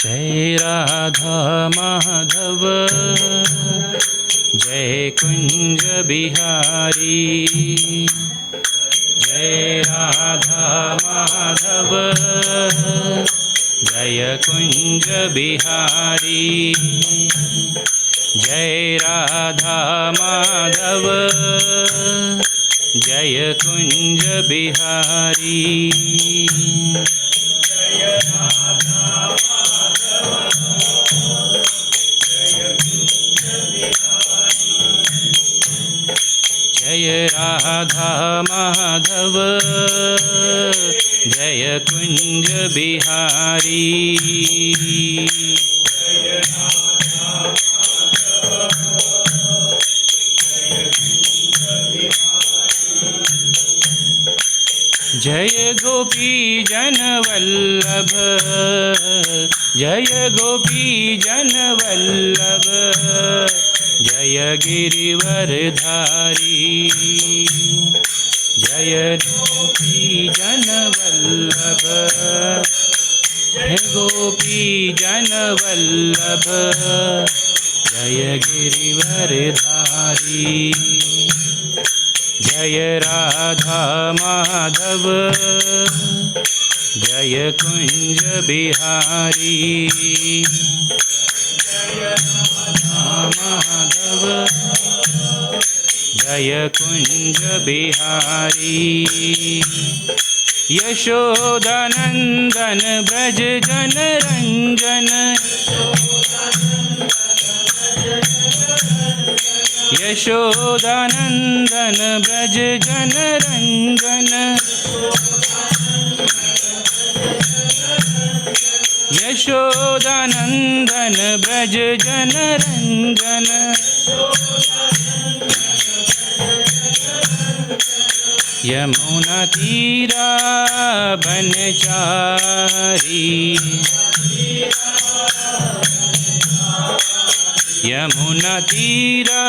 जय राधा माधव जय कुंज बिहारी। जय राधा माधव जय कुंज बिहारी। जय राधा माधव जय कुंज बिहारी। जय राधा माधव जय कुंज बिहारी। जय गोपी जन वल्लभ जय गोपी जन वल्लभ जय गिरिवरधारी। जय गोपी जन वल्लभ जय गोपी जन वल्लभ जय गिरिवरधारी। जय राधा माधव जय कुंज बिहारी। जय राधा माधव जय कुंज बिहारी। यशोदानंदन ब्रज जन रंजन यशोदानंदन ब्रज जन रंजन। यशोदानंदन ब्रज जन रंजन। यमुना तीरा बनचारी यमुना तीरा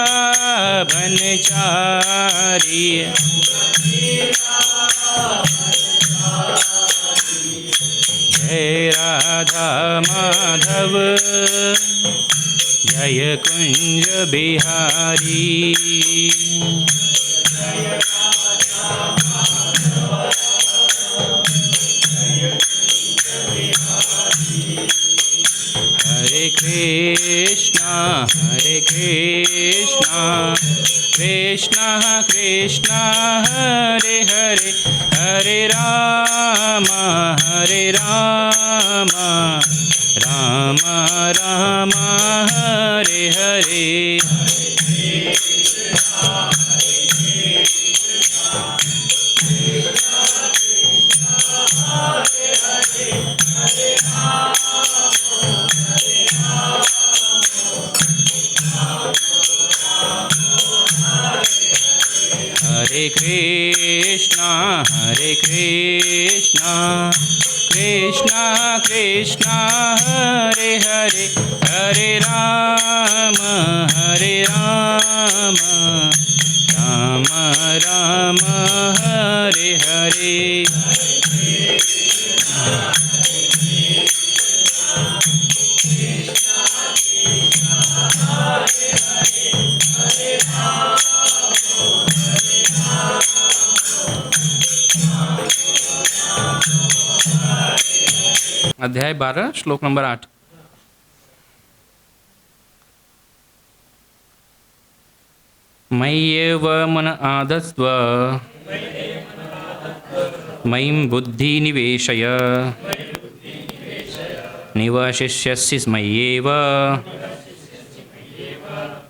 बनचारी। जय राधा माधव जय कुंज बिहारी। हरे कृष्णा कृष्णा कृष्णा हरे हरे हरे राम राम राम हरे हरे। हरे कृष्णा कृष्णा कृष्णा हरे हरे हरे राम राम राम हरे हरे। अध्याय 12 श्लोक नंबर 8। मय्येव मन आधत्स्व मयिं बुद्धि निवेशय निवशिष्यसि मय्येव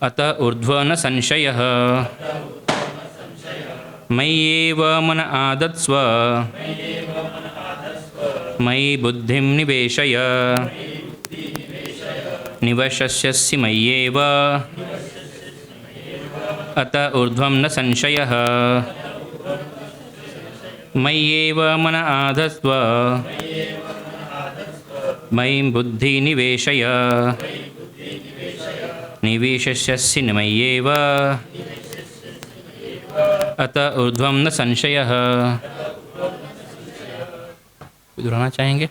अत ऊर्ध्वं न संशयः। मय्येव मन आधत्स्व मयि बुद्धिं निवेशय निवशस्यसि मय्येव अत ऊर्ध्वं न संशयः। मय्येव मन आधत्स्व मयि बुद्धि निवेशय निवेशस्यसि मय्येव अत ऊर्ध्वं न संशयः। दोहराना चाहेंगे?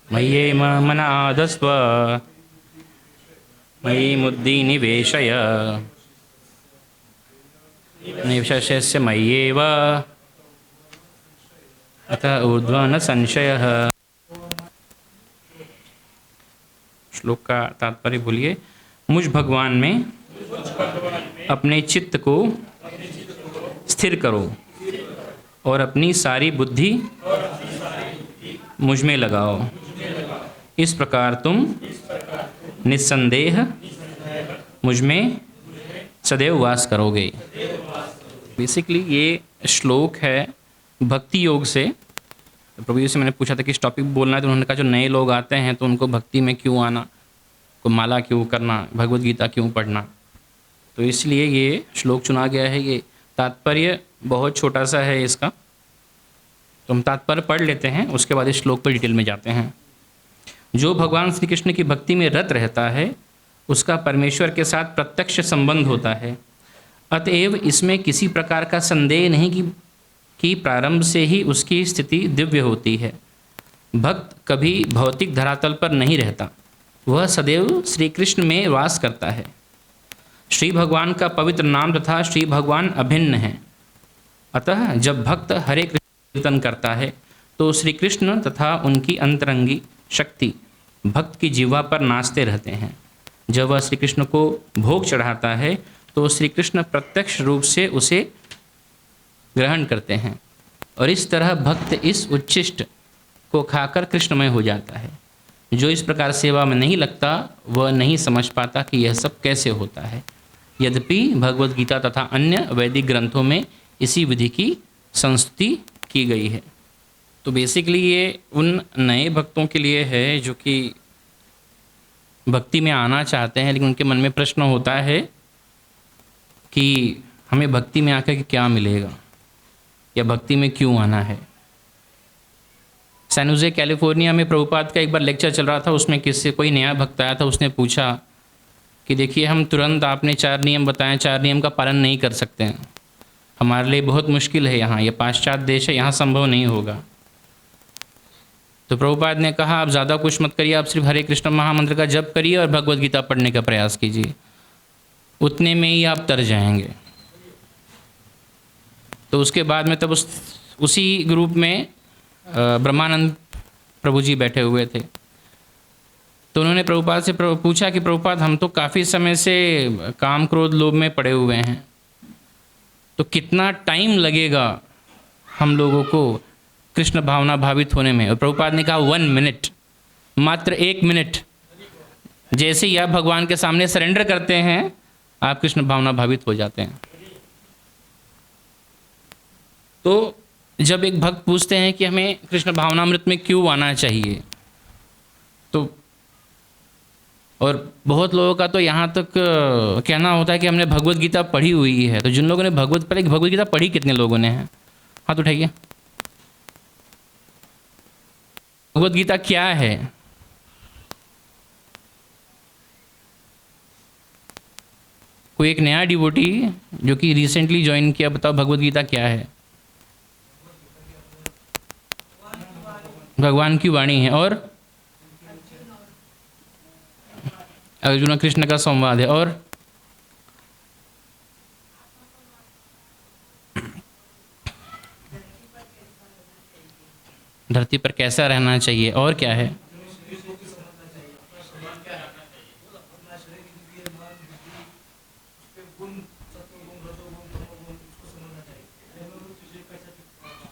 मय्येव मन आधस्व मयि बुद्धिं निवेशय निवेशस्य मय्येव अतः ऊर्ध्वं न संशयः। श्लोक का तात्पर्य बोलिए। मुझ भगवान में अपने चित्त को स्थिर करो और अपनी सारी बुद्धि मुझ में लगाओ। इस प्रकार तुम निस्संदेह मुझ में सदैव वास करोगे। बेसिकली ये श्लोक है भक्ति योग से। प्रभु जी से मैंने पूछा था कि इस टॉपिक बोलना है, तो उन्होंने कहा जो नए लोग आते हैं तो उनको भक्ति में क्यों आना, को माला क्यों करना, भगवत गीता क्यों पढ़ना, तो इसलिए ये श्लोक चुना गया है। ये तात्पर्य बहुत छोटा सा है इसका, तो हम तात्पर्य पढ़ लेते हैं, उसके बाद इस श्लोक पर डिटेल में जाते हैं। जो भगवान श्री कृष्ण की भक्ति में रत रहता है उसका परमेश्वर के साथ प्रत्यक्ष संबंध होता है। अतएव इसमें किसी प्रकार का संदेह नहीं कि प्रारंभ से ही उसकी स्थिति दिव्य होती है। भक्त कभी भौतिक धरातल पर नहीं रहता, वह सदैव श्री कृष्ण में वास करता है। श्री भगवान का पवित्र नाम तथा श्री भगवान अभिन्न है। अतः जब भक्त हरे कृष्ण कीर्तन करता है तो श्री कृष्ण तथा उनकी अंतरंगी शक्ति भक्त की जीवा पर नाचते रहते हैं। जब वह श्री कृष्ण को भोग चढ़ाता है तो श्री कृष्ण प्रत्यक्ष रूप से उसे ग्रहण करते हैं और इस तरह भक्त इस उच्छिष्ट को खाकर कृष्णमय हो जाता है। जो इस प्रकार सेवा में नहीं लगता वह नहीं समझ पाता कि यह सब कैसे होता है। यद्यपि भगवद गीता तथा अन्य वैदिक ग्रंथों में इसी विधि की संस्तुति की गई है। तो बेसिकली ये उन नए भक्तों के लिए है जो कि भक्ति में आना चाहते हैं, लेकिन उनके मन में प्रश्न होता है कि हमें भक्ति में आकर के क्या मिलेगा या भक्ति में क्यों आना है। सैन जोसे कैलिफोर्निया में प्रभुपाद का एक बार लेक्चर चल रहा था, उसमें किससे कोई नया भक्त आया था, उसने पूछा कि देखिए हम तुरंत आपने 4 नियम बताएं, 4 नियम का पालन नहीं कर सकते हैं, हमारे लिए बहुत मुश्किल है, यहाँ ये पाश्चात्य देश है, यहाँ संभव नहीं होगा। तो प्रभुपाद ने कहा आप ज़्यादा कुछ मत करिए, आप सिर्फ हरे कृष्ण महामंत्र का जप करिए और भगवद गीता पढ़ने का प्रयास कीजिए, उतने में ही आप तर जाएंगे। तो उसके बाद में तब उसी ग्रुप में ब्रह्मानंद प्रभु जी बैठे हुए थे। तो उन्होंने प्रभुपाद से पूछा कि प्रभुपाद हम तो काफ़ी समय से काम क्रोध लोभ में पड़े हुए हैं, तो कितना टाइम लगेगा हम लोगों को कृष्ण भावना भावित होने में। और प्रभुपाद ने कहा 1 मिनट, मात्र 1 मिनट। जैसे ही आप भगवान के सामने सरेंडर करते हैं आप कृष्ण भावना भावित हो जाते हैं। तो जब एक भक्त पूछते हैं कि हमें कृष्ण भावनामृत में क्यों आना चाहिए, तो और बहुत लोगों का तो यहाँ तक कहना होता है कि हमने भगवद गीता पढ़ी हुई है। तो जिन लोगों ने भगवद गीता पढ़ी कितने लोगों ने है, हाथ उठाइए। भगवद गीता क्या है? कोई एक नया डिवोटी जो कि रिसेंटली ज्वाइन किया, बताओ भगवद गीता क्या है? भगवान की वाणी है और अर्जुन और कृष्ण का संवाद है। और धरती पर कैसा रहना चाहिए, और क्या है?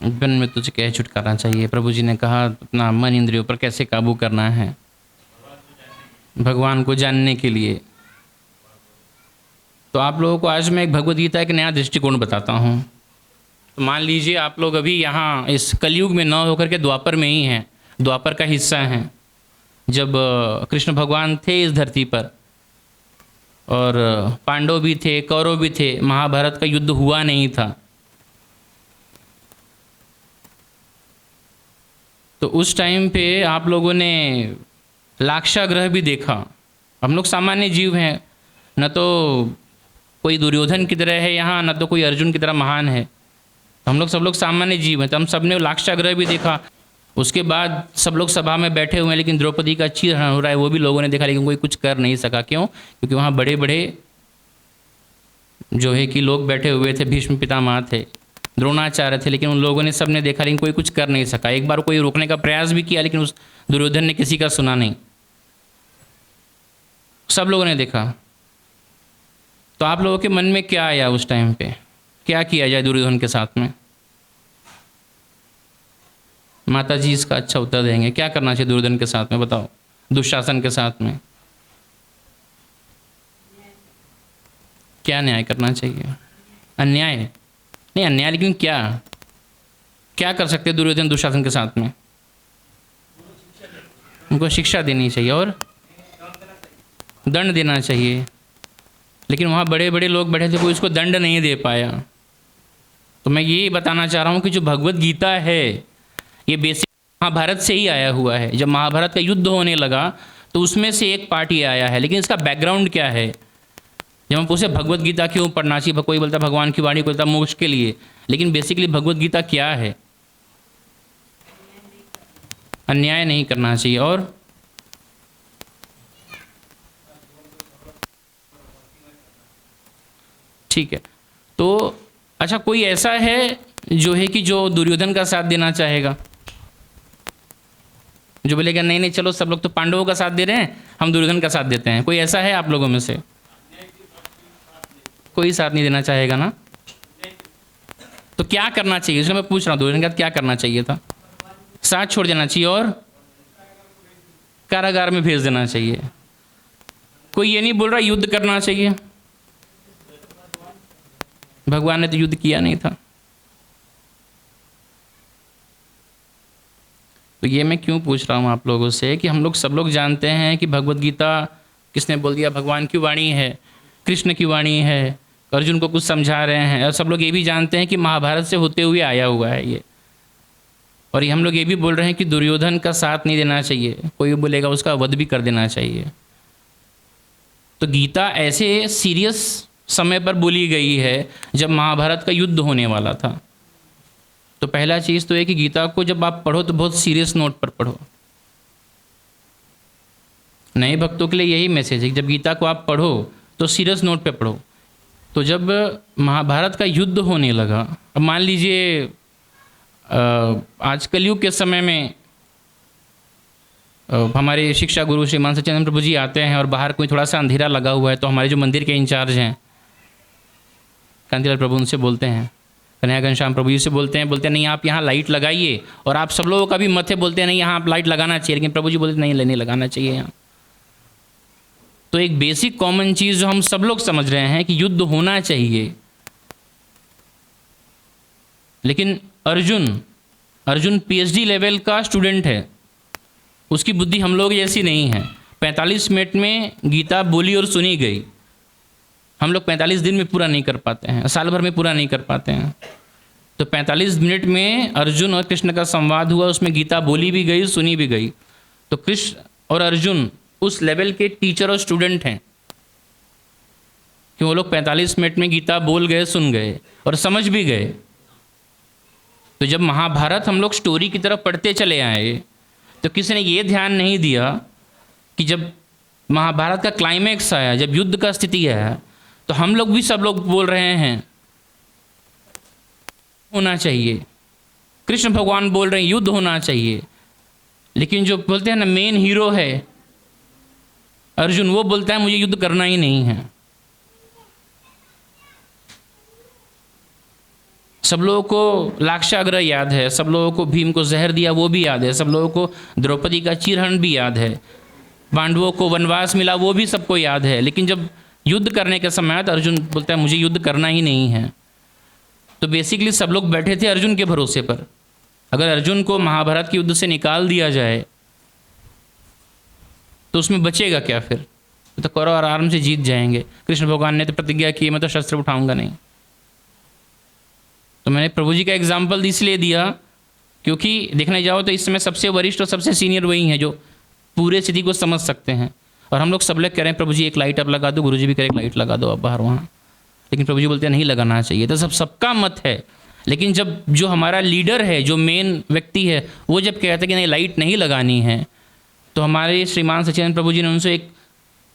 बन में तुझे कैसे छुटकारा चाहिए। प्रभु जी ने कहा अपना मन इंद्रियों पर कैसे काबू करना है भगवान को जानने के लिए। तो आप लोगों को आज मैं एक भगवद गीता एक नया दृष्टिकोण बताता हूँ। तो मान लीजिए आप लोग अभी यहाँ इस कलयुग में न होकर के द्वापर में ही हैं, द्वापर का हिस्सा हैं, जब कृष्ण भगवान थे इस धरती पर और पांडव भी थे, कौरव भी थे, महाभारत का युद्ध हुआ नहीं था। तो उस टाइम पे आप लोगों ने लाक्षागृह भी देखा। हम लोग सामान्य जीव हैं, न तो कोई दुर्योधन की तरह है यहाँ, न तो कोई अर्जुन की तरह महान है। हम लोग सब लोग सामान्य जीव हैं। तो हम सब ने लाक्षागृह भी देखा। उसके बाद सब लोग सभा में बैठे हुए हैं, लेकिन द्रौपदी का चीरहरण हो रहा है, वो भी लोगों ने देखा, लेकिन कोई कुछ कर नहीं सका। क्यों? क्योंकि वहाँ बड़े बड़े जो है कि लोग बैठे हुए थे, भीष्म पितामह थे, द्रोणाचार्य थे, लेकिन उन लोगों ने सबने देखा, लेकिन कोई कुछ कर नहीं सका। एक बार कोई रोकने का प्रयास भी किया, लेकिन उस दुर्योधन ने किसी का सुना नहीं, सब लोगों ने देखा। तो आप लोगों के मन में क्या आया उस टाइम पे? क्या किया जाए दुर्योधन के साथ में? माता जी इसका अच्छा उत्तर देंगे। क्या करना चाहिए दुर्योधन के साथ में, बताओ? दुशासन के साथ में क्या न्याय करना चाहिए? अन्याय नहीं, अन्याय, लेकिन क्या क्या कर सकते हैं दुर्योधन दुशासन के साथ में? उनको शिक्षा देनी चाहिए और दंड देना चाहिए, लेकिन वहाँ बड़े बड़े लोग बैठे थे, कोई उसको दंड नहीं दे पाया। तो मैं ये बताना चाह रहा हूँ कि जो भगवत गीता है ये बेसिक महाभारत से ही आया हुआ है। जब महाभारत का युद्ध होने लगा तो उसमें से एक पार्ट ये आया है, लेकिन इसका बैकग्राउंड क्या है? जब हम पूछे भगवत गीता क्यों पढ़ना चाहिए, कोई बोलता भगवान की वाणी, कोई बोलता मोक्ष के लिए, लेकिन बेसिकली भगवत गीता क्या है? अन्याय नहीं करना चाहिए और ठीक है। तो अच्छा, कोई ऐसा है जो है कि जो दुर्योधन का साथ देना चाहेगा, जो बोलेगा नहीं नहीं चलो सब लोग तो पांडवों का साथ दे रहे हैं, हम दुर्योधन का साथ देते हैं? कोई ऐसा है आप लोगों में से? कोई साथ नहीं देना चाहेगा ना? तो क्या करना चाहिए? इसलिए मैं पूछ रहा हूँ, दुर्योधन का क्या करना चाहिए था? साथ छोड़ देना चाहिए और कारागार में भेज देना चाहिए। कोई ये नहीं बोल रहा युद्ध करना चाहिए, भगवान ने तो युद्ध किया नहीं था। तो ये मैं क्यों पूछ रहा हूँ आप लोगों से कि हम लोग सब लोग जानते हैं कि भगवत गीता किसने बोल दिया? भगवान की वाणी है, कृष्ण की वाणी है, अर्जुन को कुछ समझा रहे हैं। और सब लोग ये भी जानते हैं कि महाभारत से होते हुए आया हुआ है ये। और ये हम लोग ये भी बोल रहे हैं कि दुर्योधन का साथ नहीं देना चाहिए, कोई बोलेगा उसका वध भी कर देना चाहिए। तो गीता ऐसे सीरियस समय पर बोली गई है जब महाभारत का युद्ध होने वाला था। तो पहला चीज़ तो है कि गीता को जब आप पढ़ो तो बहुत सीरियस नोट पर पढ़ो। नए भक्तों के लिए यही मैसेज है कि जब गीता को आप पढ़ो तो सीरियस नोट पे पढ़ो। तो जब महाभारत का युद्ध होने लगा, अब मान लीजिए आज कलयुग के समय में हमारे शिक्षा गुरु श्रीमान सच्चिदानंद प्रभु जी आते हैं और बाहर कोई थोड़ा सा अंधेरा लगा हुआ है, तो हमारे जो मंदिर के इंचार्ज हैं कांतिलाल प्रभु, उनसे बोलते हैं, कन्हैया घनश्याम प्रभु जी से बोलते हैं नहीं आप यहाँ लाइट लगाइए। और आप सब लोगों का भी मत है, बोलते हैं नहीं यहाँ आप लाइट लगाना चाहिए, लेकिन प्रभु जी बोलते नहीं लगाना चाहिए यहाँ। तो एक बेसिक कॉमन चीज़ जो हम सब लोग समझ रहे हैं कि युद्ध होना चाहिए, लेकिन अर्जुन PhD लेवल का स्टूडेंट है, उसकी बुद्धि हम लोग जैसी नहीं है। 45 मिनट में गीता बोली और सुनी गई, हम लोग 45 दिन में पूरा नहीं कर पाते हैं, साल भर में पूरा नहीं कर पाते हैं। तो 45 मिनट में अर्जुन और कृष्ण का संवाद हुआ, उसमें गीता बोली भी गई, सुनी भी गई। तो कृष्ण और अर्जुन उस लेवल के टीचर और स्टूडेंट हैं कि वो लोग 45 मिनट में गीता बोल गए, सुन गए और समझ भी गए। तो जब महाभारत हम लोग स्टोरी की तरफ पढ़ते चले आए तो किसी ने ये ध्यान नहीं दिया कि जब महाभारत का क्लाइमैक्स आया, जब युद्ध का स्थिति आया, तो हम लोग भी सब लोग बोल रहे हैं होना चाहिए, कृष्ण भगवान बोल रहे हैं युद्ध होना चाहिए, लेकिन जो बोलते हैं ना मेन हीरो है अर्जुन, वो बोलता है मुझे युद्ध करना ही नहीं है। सब लोगों को लाक्षागृह याद है, सब लोगों को भीम को जहर दिया वो भी याद है, सब लोगों को द्रौपदी का चीरहरण भी याद है, पांडवों को वनवास मिला वो भी सबको याद है। लेकिन जब युद्ध करने के समय तो अर्जुन बोलता है मुझे युद्ध करना ही नहीं है। तो बेसिकली सब लोग बैठे थे अर्जुन के भरोसे पर। अगर अर्जुन को महाभारत के युद्ध से निकाल दिया जाए तो उसमें बचेगा क्या फिर? तो कौरव आराम से जीत जाएंगे। कृष्ण भगवान ने तो प्रतिज्ञा की मैं तो शस्त्र उठाऊंगा नहीं। तो मैंने प्रभु जी का एग्जाम्पल इसलिए दिया क्योंकि देखने जाओ तो इस समय सबसे वरिष्ठ और सबसे सीनियर वही हैं जो पूरे स्थिति को समझ सकते हैं। और हम लोग सब लोग कह रहे हैं प्रभु जी एक लाइट अब लगा दो, गुरु जी भी कह रहे एक लाइट लगा दो अब बाहर वहाँ, लेकिन प्रभु जी बोलते हैं नहीं लगाना चाहिए। तो सबका मत है लेकिन जब जो हमारा लीडर है, जो मेन व्यक्ति है, वो जब कहता है कि नहीं लाइट नहीं लगानी है, तो हमारे श्रीमान सच्चिदानंद प्रभु जी ने उनसे एक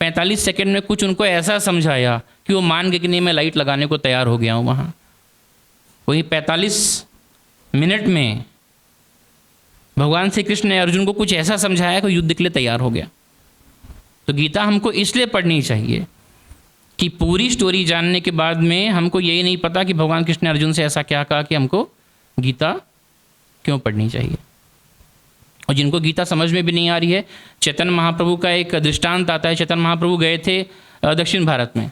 45 सेकंड में कुछ उनको ऐसा समझाया कि वो मान गए कि नहीं मैं लाइट लगाने को तैयार हो गया हूँ। वहाँ वही 45 मिनट में भगवान श्री कृष्ण ने अर्जुन को कुछ ऐसा समझाया कि युद्ध के लिए तैयार हो गया। तो गीता हमको इसलिए पढ़नी चाहिए कि पूरी स्टोरी जानने के बाद में हमको यही नहीं पता कि भगवान कृष्ण ने अर्जुन से ऐसा क्या कहा कि हमको गीता क्यों पढ़नी चाहिए। और जिनको गीता समझ में भी नहीं आ रही है, चैतन्य महाप्रभु का एक दृष्टांत आता है। चैतन्य महाप्रभु गए थे दक्षिण भारत में,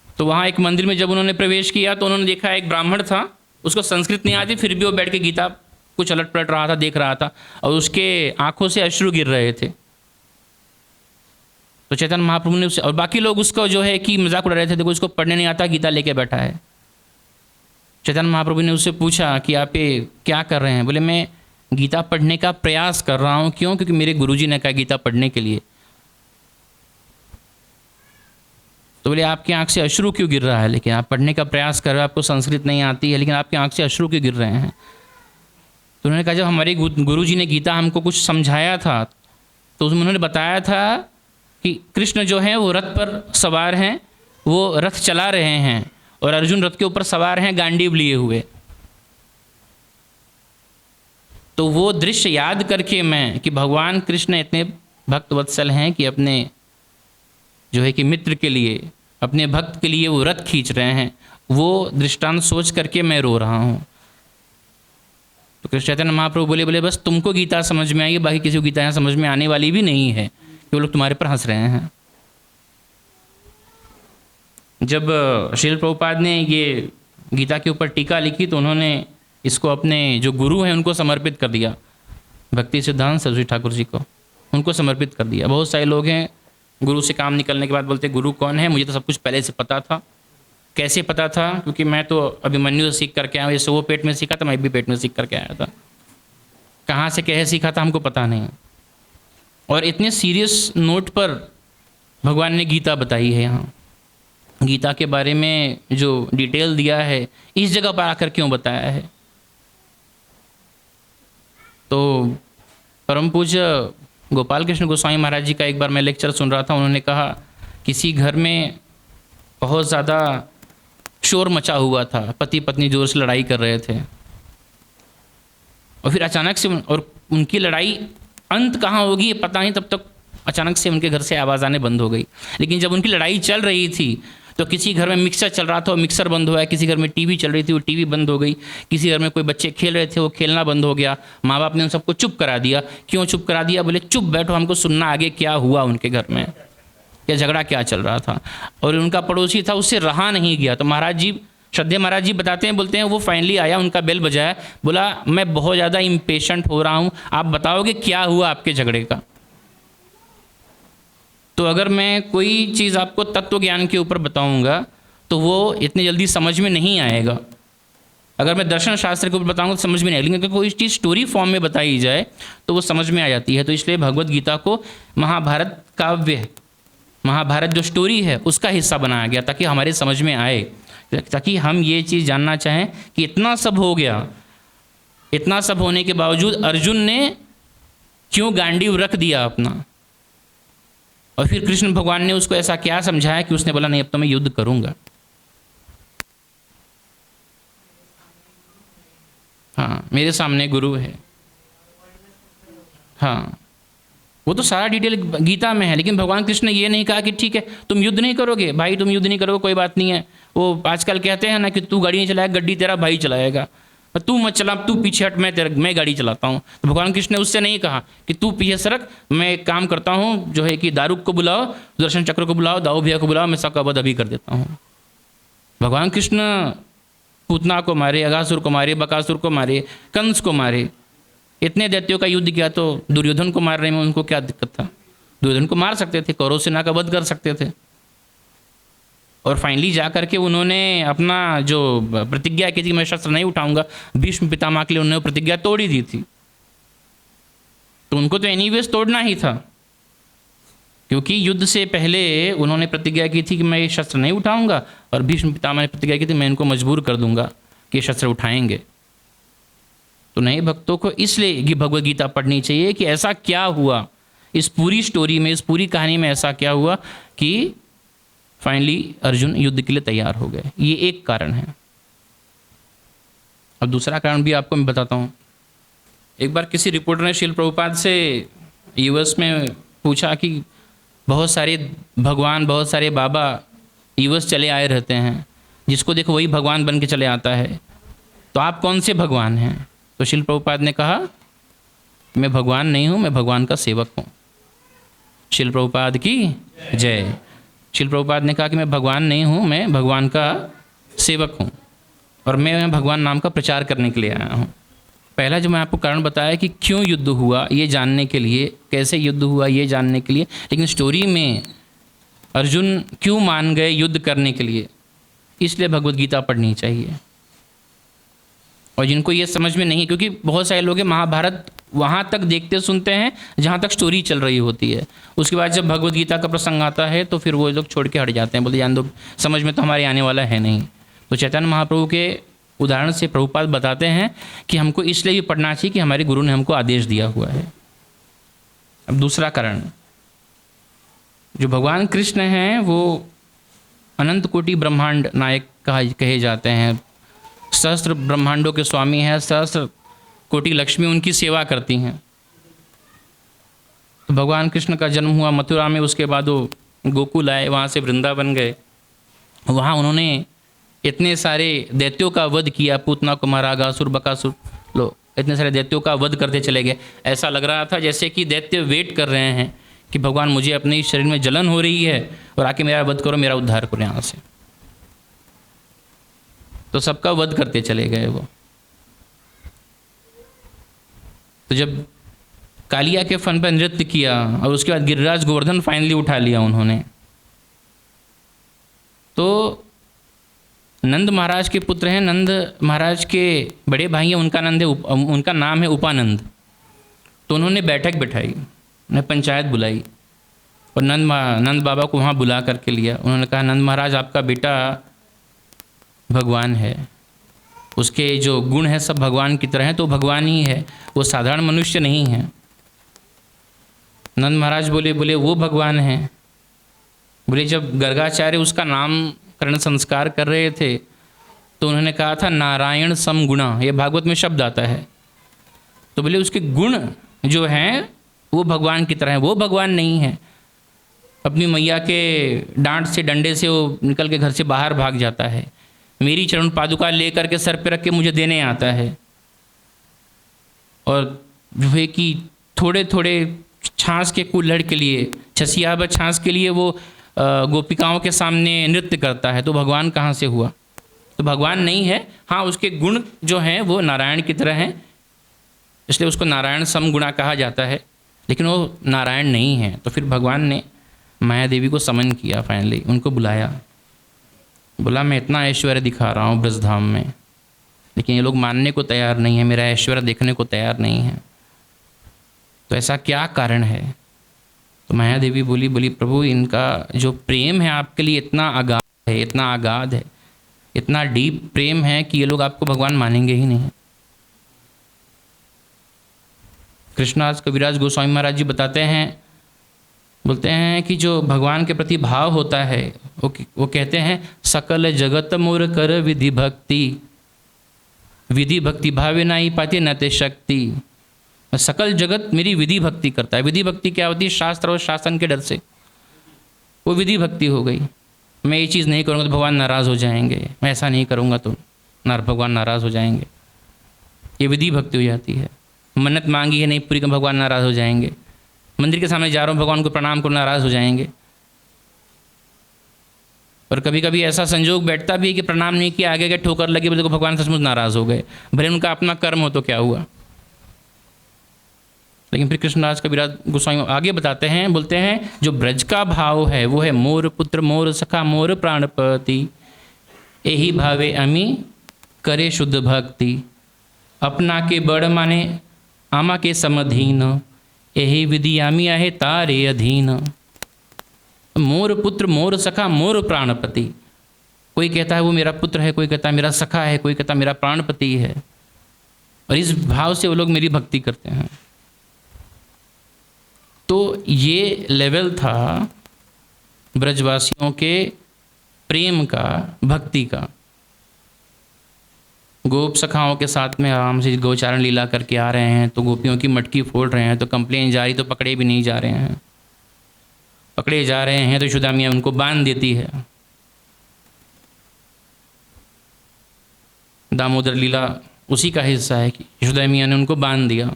तो वहाँ एक मंदिर में जब उन्होंने प्रवेश किया तो उन्होंने देखा एक ब्राह्मण था, उसको संस्कृत नहीं आती, फिर भी वो बैठ के गीता कुछ अलट पलट रहा था, देख रहा था, और उसके आंखों से अश्रु गिर रहे थे। तो चैतन्य महाप्रभु ने उससे, और बाकी लोग उसको जो है कि मजाक उड़ा रहे थे, देखो इसको पढ़ने नहीं आता, गीता लेके बैठा है। चैतन्य महाप्रभु ने उससे पूछा कि आप ये क्या कर रहे हैं? बोले मैं गीता पढ़ने का प्रयास कर रहा हूँ। क्यों? क्योंकि मेरे गुरुजी ने कहा गीता पढ़ने के लिए। तो बोले आपकी आंख से अश्रु क्यों गिर रहा है? लेकिन आप पढ़ने का प्रयास कर रहे हो, आपको संस्कृत नहीं आती है, लेकिन आपकी आंख से अश्रु क्यों गिर रहे हैं? तो उन्होंने कहा जब हमारे गुरुजी ने गीता हमको कुछ समझाया था, तो उसमें उन्होंने बताया था कि कृष्ण जो है वो रथ पर सवार हैं, वो रथ चला रहे हैं, और अर्जुन रथ के ऊपर सवार हैं गांडीव लिए हुए। तो वो दृश्य याद करके मैं कि भगवान कृष्ण इतने भक्तवत्सल हैं कि अपने जो है कि मित्र के लिए, अपने भक्त के लिए वो रथ खींच रहे हैं, वो दृष्टांत सोच करके मैं रो रहा हूँ। तो कृष्ण चैतन्य महाप्रभु बोले बस तुमको गीता समझ में आई, बाकी किसी को गीता यहाँ समझ में आने वाली भी नहीं है, वो लोग तुम्हारे पर हंस रहे हैं। जब श्रील प्रभुपाद ने ये गीता के ऊपर टीका लिखी तो उन्होंने इसको अपने जो गुरु हैं उनको समर्पित कर दिया, भक्ति सिद्धांत सरस्वती ठाकुर जी को, उनको समर्पित कर दिया। बहुत सारे लोग हैं गुरु से काम निकलने के बाद बोलते गुरु कौन है? मुझे तो सब कुछ पहले से पता था। कैसे पता था? क्योंकि मैं तो अभिमन्यु से सीख करके आया, जैसे वो पेट में सीखा था, मैं भी पेट में सीख करके आया था। कहाँ से कैसे सीखा था हमको पता नहीं। और इतने सीरियस नोट पर भगवान ने गीता बताई है। यहाँ गीता के बारे में जो डिटेल दिया है, इस जगह पर आकर क्यों बताया है? तो परम पूज्य गोपाल कृष्ण गोस्वामी महाराज जी का एक बार मैं लेक्चर सुन रहा था, उन्होंने कहा किसी घर में बहुत ज़्यादा शोर मचा हुआ था, पति पत्नी जोर से लड़ाई कर रहे थे, और फिर अचानक से और उनकी लड़ाई अंत कहाँ होगी ये पता नहीं, तब तक अचानक से उनके घर से आवाज़ आने बंद हो गई। लेकिन जब उनकी लड़ाई चल रही थी तो किसी घर में मिक्सर चल रहा था, वो मिक्सर बंद हो गया, किसी घर में टीवी चल रही थी, वो टीवी बंद हो गई, किसी घर में कोई बच्चे खेल रहे थे, वो खेलना बंद हो गया। माँ बाप ने उन सबको चुप करा दिया। क्यों चुप करा दिया? बोले चुप बैठो, हमको सुनना आगे क्या हुआ उनके घर में, या झगड़ा क्या चल रहा था। और उनका पड़ोसी था, उससे रहा नहीं गया। तो महाराज जी, श्रद्धेय महाराज जी बताते हैं, बोलते हैं वो फाइनली आया, उनका बेल बजाया, बोला मैं बहुत ज़्यादा इम्पेशेंट हो रहा हूँ, आप बताओगे क्या हुआ आपके झगड़े का। तो अगर मैं कोई चीज़ आपको तत्व ज्ञान के ऊपर बताऊंगा तो वो इतनी जल्दी समझ में नहीं आएगा। अगर मैं दर्शन शास्त्र के ऊपर बताऊंगा तो समझ में नहीं आएगा, लेकिन अगर कोई चीज़ स्टोरी फॉर्म में बताई जाए तो वो समझ में आ जाती है। तो इसलिए भगवत गीता को महाभारत काव्य, महाभारत जो स्टोरी है उसका हिस्सा बनाया गया, ताकि हमारे समझ में आए, ताकि हम ये चीज़ जानना चाहें कि इतना सब हो गया, इतना सब होने के बावजूद अर्जुन ने क्यों गांडीव रख दिया अपना, और फिर कृष्ण भगवान ने उसको ऐसा क्या समझाया कि उसने बोला नहीं अब तो मैं युद्ध करूंगा। हाँ, मेरे सामने गुरु है। हाँ, वो तो सारा डिटेल गीता में है, लेकिन भगवान कृष्ण ने ये नहीं कहा कि ठीक है तुम युद्ध नहीं करोगे भाई, तुम युद्ध नहीं करोगे कोई बात नहीं है। वो आजकल कहते हैं ना कि तू गाड़ी नहीं चलाएगा, गड्डी तेरा भाई चलाएगा, तू मत चला, तू पीछे हट, मैं गाड़ी चलाता हूँ। तो भगवान कृष्ण ने उससे नहीं कहा कि तू पीछे सरक, मैं एक काम करता हूँ जो है कि दारुक को बुलाओ, दर्शन चक्र को बुलाओ, दाऊ भैया को बुलाओ, मैं सबका वध अभी कर देता हूँ। भगवान कृष्ण पूतना को मारे, अगासुर को मारे, बकासुर को मारे, कंस को मारे, इतने दैत्यों का युद्ध किया। तो दुर्योधन को मारने में उनको क्या दिक्कत था? दुर्योधन को मार सकते थे, कौरव सेना का वध कर सकते थे। और फाइनली जा करके उन्होंने अपना जो प्रतिज्ञा की थी कि मैं शस्त्र नहीं उठाऊंगा, भीष्म पितामह के लिए उन्होंने प्रतिज्ञा तोड़ ही दी थी। तो उनको तो एनीवेज तोड़ना ही था, क्योंकि युद्ध से पहले उन्होंने प्रतिज्ञा की थी कि मैं ये शस्त्र नहीं उठाऊंगा, और भीष्म पितामह ने प्रतिज्ञा की थी मैं इनको मजबूर कर दूंगा कि शस्त्र उठाएंगे। तो नए भक्तों को इसलिए कि भगवद गीता पढ़नी चाहिए कि ऐसा क्या हुआ इस पूरी स्टोरी में, इस पूरी कहानी में ऐसा क्या हुआ कि फाइनली अर्जुन युद्ध के लिए तैयार हो गए। ये एक कारण है। अब दूसरा कारण भी आपको मैं बताता हूँ। एक बार किसी रिपोर्टर ने श्रील प्रभुपाद से यूएस में पूछा कि बहुत सारे भगवान, बहुत सारे बाबा यूएस चले आए रहते हैं, जिसको देखो वही भगवान बन के चले आता है, तो आप कौन से भगवान हैं? तो श्रील प्रभुपाद ने कहा, मैं भगवान नहीं हूँ, मैं भगवान का सेवक हूँ। श्रील प्रभुपाद की जय। श्रील प्रभुपाद ने कहा कि मैं भगवान नहीं हूँ, मैं भगवान का सेवक हूँ और मैं भगवान नाम का प्रचार करने के लिए आया हूँ। पहला जो मैं आपको कारण बताया कि क्यों युद्ध हुआ ये जानने के लिए, कैसे युद्ध हुआ ये जानने के लिए, लेकिन स्टोरी में अर्जुन क्यों मान गए युद्ध करने के लिए, इसलिए भगवद गीता पढ़नी चाहिए। और जिनको ये समझ में नहीं, क्योंकि बहुत सारे लोग महाभारत वहाँ तक देखते सुनते हैं जहाँ तक स्टोरी चल रही होती है, उसके बाद जब भगवद गीता का प्रसंग आता है तो फिर वो लोग छोड़ के हट जाते हैं, बोलते जान दो, समझ में तो हमारे आने वाला है नहीं। तो चैतन्य महाप्रभु के उदाहरण से प्रभुपाद बताते हैं कि हमको इसलिए भी पढ़ना चाहिए कि हमारे गुरु ने हमको आदेश दिया हुआ है। अब दूसरा कारण, जो भगवान कृष्ण हैं वो अनंत कोटि ब्रह्मांड नायक कहे जाते हैं, सहस्त्र ब्रह्मांडों के स्वामी हैं, सहस्त्र कोटि लक्ष्मी उनकी सेवा करती हैं। तो भगवान कृष्ण का जन्म हुआ मथुरा में, उसके बाद वो गोकुल आए, वहाँ से वृंदावन गए, वहाँ उन्होंने इतने सारे दैत्यों का वध किया, पूतना कुमार, आगासुर, बकासुर, लो इतने सारे दैत्यों का वध करते चले गए। ऐसा लग रहा था जैसे कि दैत्य वेट कर रहे हैं कि भगवान मुझे अपने इस शरीर में जलन हो रही है और आके मेरा वध करो, मेरा उद्धार करो यहाँ से। तो सबका वध करते चले गए वो। तो जब कालिया के फन पर नृत्य किया और उसके बाद गिरिराज गोवर्धन फाइनली उठा लिया उन्होंने, तो नंद महाराज के पुत्र हैं, नंद महाराज के बड़े भाई हैं, उनका नाम है उपानंद। तो उन्होंने बैठक बिठाई, उन्हें पंचायत बुलाई और नंद बाबा को वहाँ बुला करके लिया। उन्होंने कहा, नंद महाराज आपका बेटा भगवान है, उसके जो गुण हैं सब भगवान की तरह हैं, तो भगवान ही है, वो साधारण मनुष्य नहीं है। नंद महाराज बोले वो भगवान हैं। बोले जब गर्गाचार्य उसका नामकरण संस्कार कर रहे थे तो उन्होंने कहा था नारायण सम गुणा, ये भागवत में शब्द आता है। तो बोले उसके गुण जो हैं वो भगवान की तरह हैं, वो भगवान नहीं है। अपनी मैया के डांट से, डंडे से वो निकल के घर से बाहर भाग जाता है, मेरी चरण पादुका लेकर के सर पे रख के मुझे देने आता है, और जो है कि थोड़े थोड़े छाछ के कुल्हड़ के लिए, छसिया व छाछ के लिए वो गोपिकाओं के सामने नृत्य करता है। तो भगवान कहाँ से हुआ? तो भगवान नहीं है। हाँ, उसके गुण जो हैं वो नारायण की तरह हैं, इसलिए उसको नारायण समगुणा कहा जाता है, लेकिन वो नारायण नहीं है। तो फिर भगवान ने माया देवी को समन किया, फाइनली उनको बुलाया, बोला मैं इतना ऐश्वर्य दिखा रहा हूँ ब्रजधाम में, लेकिन ये लोग मानने को तैयार नहीं है, मेरा ऐश्वर्य देखने को तैयार नहीं है, तो ऐसा क्या कारण है? तो माया देवी बोली प्रभु इनका जो प्रेम है आपके लिए इतना अगाध है, इतना अगाध है, इतना डीप प्रेम है कि ये लोग आपको भगवान मानेंगे ही नहीं। कृष्णदास कविराज गोस्वामी महाराज जी बताते हैं, बोलते हैं कि जो भगवान के प्रति भाव होता है वो कहते हैं सकल जगत मोर कर विधि भक्ति भावे नाई पाती न ते शक्ति। सकल जगत मेरी विधि भक्ति करता है। विधि भक्ति क्या होती है? शास्त्र और शासन के डर से वो विधि भक्ति हो गई। मैं ये चीज़ नहीं करूँगा तो भगवान नाराज़ हो जाएंगे, मैं ऐसा नहीं करूँगा तो भगवान नाराज़ हो जाएंगे, ये विधि भक्ति हो जाती है। मन्नत मांगी है नहीं पूरी का भगवान नाराज़ हो जाएंगे, मंदिर के सामने जा रहा हूँ भगवान को प्रणाम करो, नाराज़ हो जाएंगे। और कभी कभी ऐसा संजोग बैठता भी है कि प्रणाम नहीं किया, आगे के ठोकर लगी, बोले को भगवान सचमुच नाराज़ हो गए, भले उनका अपना कर्म हो तो क्या हुआ। लेकिन फिर कृष्णदास कविराज गोस्वामी आगे बताते हैं, बोलते हैं जो ब्रज का भाव है वो है मोर पुत्र मोर सखा मोर प्राणपति, यही भावे अमी करे शुद्ध भक्ति, अपना के बड़ माने आमा के समधीन, यही विधि आमी आहे तारे अधीन। मोर पुत्र मोर सखा मोर प्राणपति, कोई कहता है वो मेरा पुत्र है, कोई कहता है मेरा सखा है, कोई कहता है मेरा प्राणपति है, और इस भाव से वो लोग मेरी भक्ति करते हैं। तो ये लेवल था ब्रजवासियों के प्रेम का, भक्ति का। गोप सखाओं के साथ में आराम से गोचारण लीला करके आ रहे हैं, तो गोपियों की मटकी फोड़ रहे हैं, तो कंप्लेन जारी, तो पकड़े भी नहीं जा रहे हैं। पकड़े जा रहे हैं तो यशोदा मैया उनको बांध देती है। दामोदर लीला उसी का हिस्सा है कि यशोदा मैया ने उनको बांध दिया।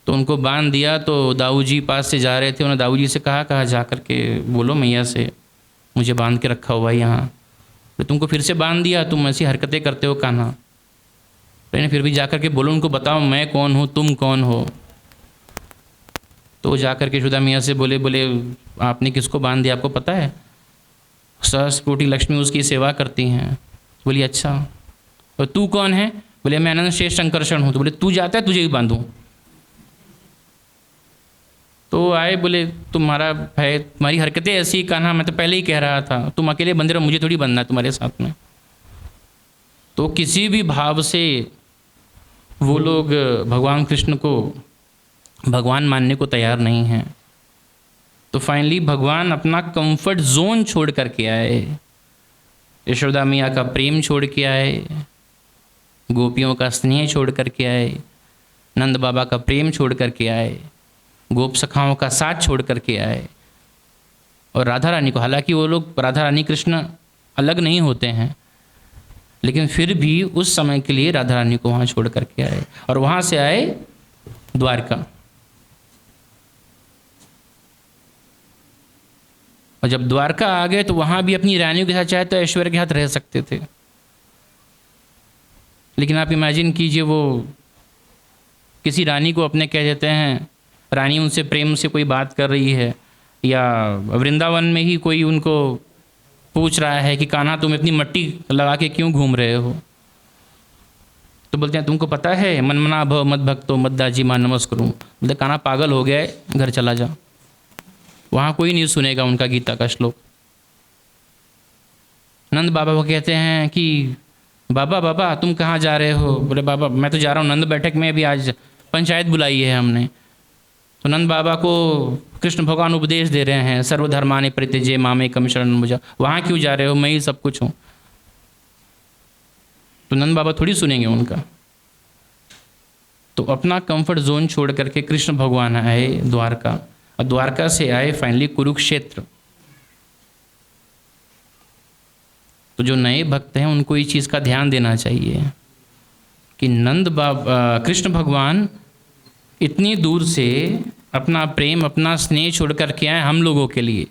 तो उनको बांध दिया तो दाऊ जी पास से जा रहे थे, उन्होंने दाऊ जी से कहा जा कर के बोलो मैया से, मुझे बांध के रखा हुआ है यहाँ, तो तुमको फिर से बांध दिया, तुम ऐसी हरकतें करते हो कान्हा। तो फिर भी जाकर के बोलो उनको, बताओ मैं कौन हूँ, तुम कौन हो। तो जा कर के यशोदा मैया से बोले आपने किसको बांध दिया, आपको पता है? सहस्र कोटि लक्ष्मी उसकी सेवा करती हैं। बोली अच्छा, और तू कौन है? बोले मैं अनंत श्रेष्ठ संकर्षण हूँ। तो बोले तू जाता है, तुझे भी बांधूँ। तो आए, बोले तुम्हारा है, तुम्हारी हरकतें ऐसी कान्हा, मैं तो पहले ही कह रहा था, तुम अकेले बंदे रहो, मुझे थोड़ी बंधना है तुम्हारे साथ में। तो किसी भी भाव से वो लोग भगवान कृष्ण को भगवान मानने को तैयार नहीं हैं। तो फाइनली भगवान अपना कंफर्ट जोन छोड़ करके आए, यशोदा मैया का प्रेम छोड़ के आए, गोपियों का स्नेह छोड़ करके आए, नंद बाबा का प्रेम छोड़ करके आए, गोप सखाओं का साथ छोड़ करके आए, और राधा रानी को, हालांकि वो लोग राधा रानी कृष्ण अलग नहीं होते हैं, लेकिन फिर भी उस समय के लिए राधा रानी को वहाँ छोड़ करके आए, और वहाँ से आए द्वारका। और जब द्वारका आ गए तो वहाँ भी अपनी रानियों के साथ चाहे तो ऐश्वर्य के साथ रह सकते थे, लेकिन आप इमेजिन कीजिए वो किसी रानी को अपने कह देते हैं, रानी उनसे प्रेम से कोई बात कर रही है, या वृंदावन में ही कोई उनको पूछ रहा है कि कान्हा तुम इतनी मट्टी लगा के क्यों घूम रहे हो, तो बोलते हैं तुमको पता है मनमना भव मद भक्तो मद्दाजी मां नमस्करूं। बोलते कान्हा पागल हो गया है, घर चला जा, वहाँ कोई नहीं सुनेगा उनका गीता का श्लोक। नंद बाबा को कहते हैं कि बाबा तुम कहाँ जा रहे हो? बोले बाबा मैं तो जा रहा हूँ नंद बैठक में, अभी आज पंचायत बुलाई है हमने। तो नंद बाबा को कृष्ण भगवान उपदेश दे रहे हैं, सर्वधर्मानि परित्यज्य मामेकं शरणं व्रज। वहाँ क्यों जा रहे हो, मैं ही सब कुछ हूँ। तो नंद बाबा थोड़ी सुनेंगे उनका। तो अपना कंफर्ट जोन छोड़ करके कृष्ण भगवान आए द्वारका, और द्वारका से आए फाइनली कुरुक्षेत्र। तो जो नए भक्त हैं उनको इस चीज़ का ध्यान देना चाहिए कि नंद बाबा कृष्ण भगवान इतनी दूर से अपना प्रेम, अपना स्नेह छोड़ करके आए हम लोगों के लिए।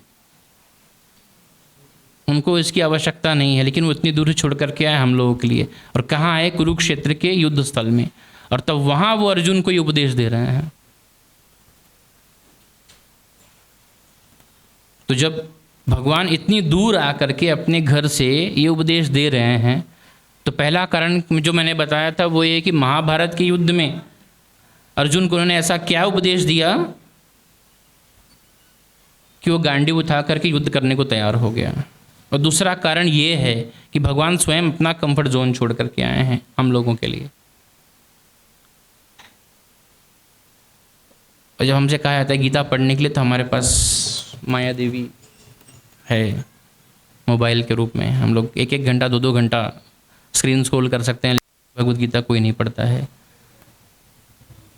उनको इसकी आवश्यकता नहीं है, लेकिन वो इतनी दूर से छोड़ करके आए हम लोगों के लिए। और कहाँ आए? कुरुक्षेत्र के युद्ध स्थल में। और तब वहाँ वो अर्जुन को ये उपदेश दे रहे हैं। तो जब भगवान इतनी दूर आकर के अपने घर से ये उपदेश दे रहे हैं, तो पहला कारण जो मैंने बताया था वो ये कि महाभारत के युद्ध में अर्जुन को उन्होंने ऐसा क्या उपदेश दिया कि वो गांडी उठा करके युद्ध करने को तैयार हो गया। और दूसरा कारण ये है कि भगवान स्वयं अपना कंफर्ट जोन छोड़ करके आए हैं हम लोगों के लिए। और जब हमसे कहा जाता है गीता पढ़ने के लिए, तो हमारे पास माया देवी है मोबाइल के रूप में, हम लोग 1-1 घंटा 2-2 घंटा स्क्रीन स्क्रॉल कर सकते हैं, भगवद गीता कोई नहीं पढ़ता है।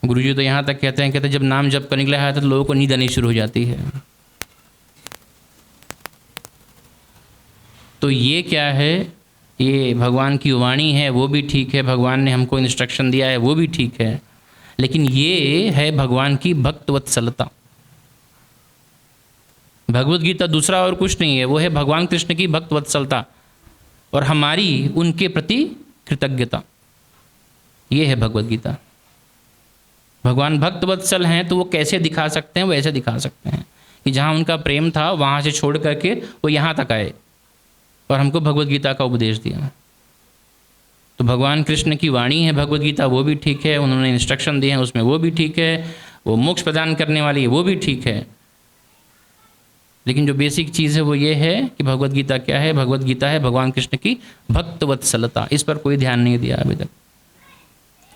गुरुजी तो यहाँ तक कहते हैं जब नाम जप करने के लिए आया था तो लोगों को नींद आनी शुरू हो जाती है। तो ये क्या है? ये भगवान की वाणी है, वो भी ठीक है, भगवान ने हमको इंस्ट्रक्शन दिया है, वो भी ठीक है, लेकिन ये है भगवान की भक्तवत्सलता। भगवद गीता दूसरा और कुछ नहीं है, वो है भगवान कृष्ण की भक्तवत्सलता और हमारी उनके प्रति कृतज्ञता। ये है भगवद गीता। भगवान भक्तवत्सल हैं तो वो कैसे दिखा सकते हैं? वो ऐसे दिखा सकते हैं कि जहाँ उनका प्रेम था वहाँ से छोड़ करके वो यहाँ तक आए और हमको भगवद गीता का उपदेश दिया। तो भगवान कृष्ण की वाणी है भगवद गीता, वो भी ठीक है, उन्होंने इंस्ट्रक्शन दिए हैं उसमें वो भी ठीक है, वो मोक्ष प्रदान करने वाली है वो भी ठीक है, लेकिन जो बेसिक चीज़ है वो ये है कि भगवत गीता क्या है। भगवत गीता है भगवान कृष्ण की भक्त वत्सलता। इस पर कोई ध्यान नहीं दिया अभी तक।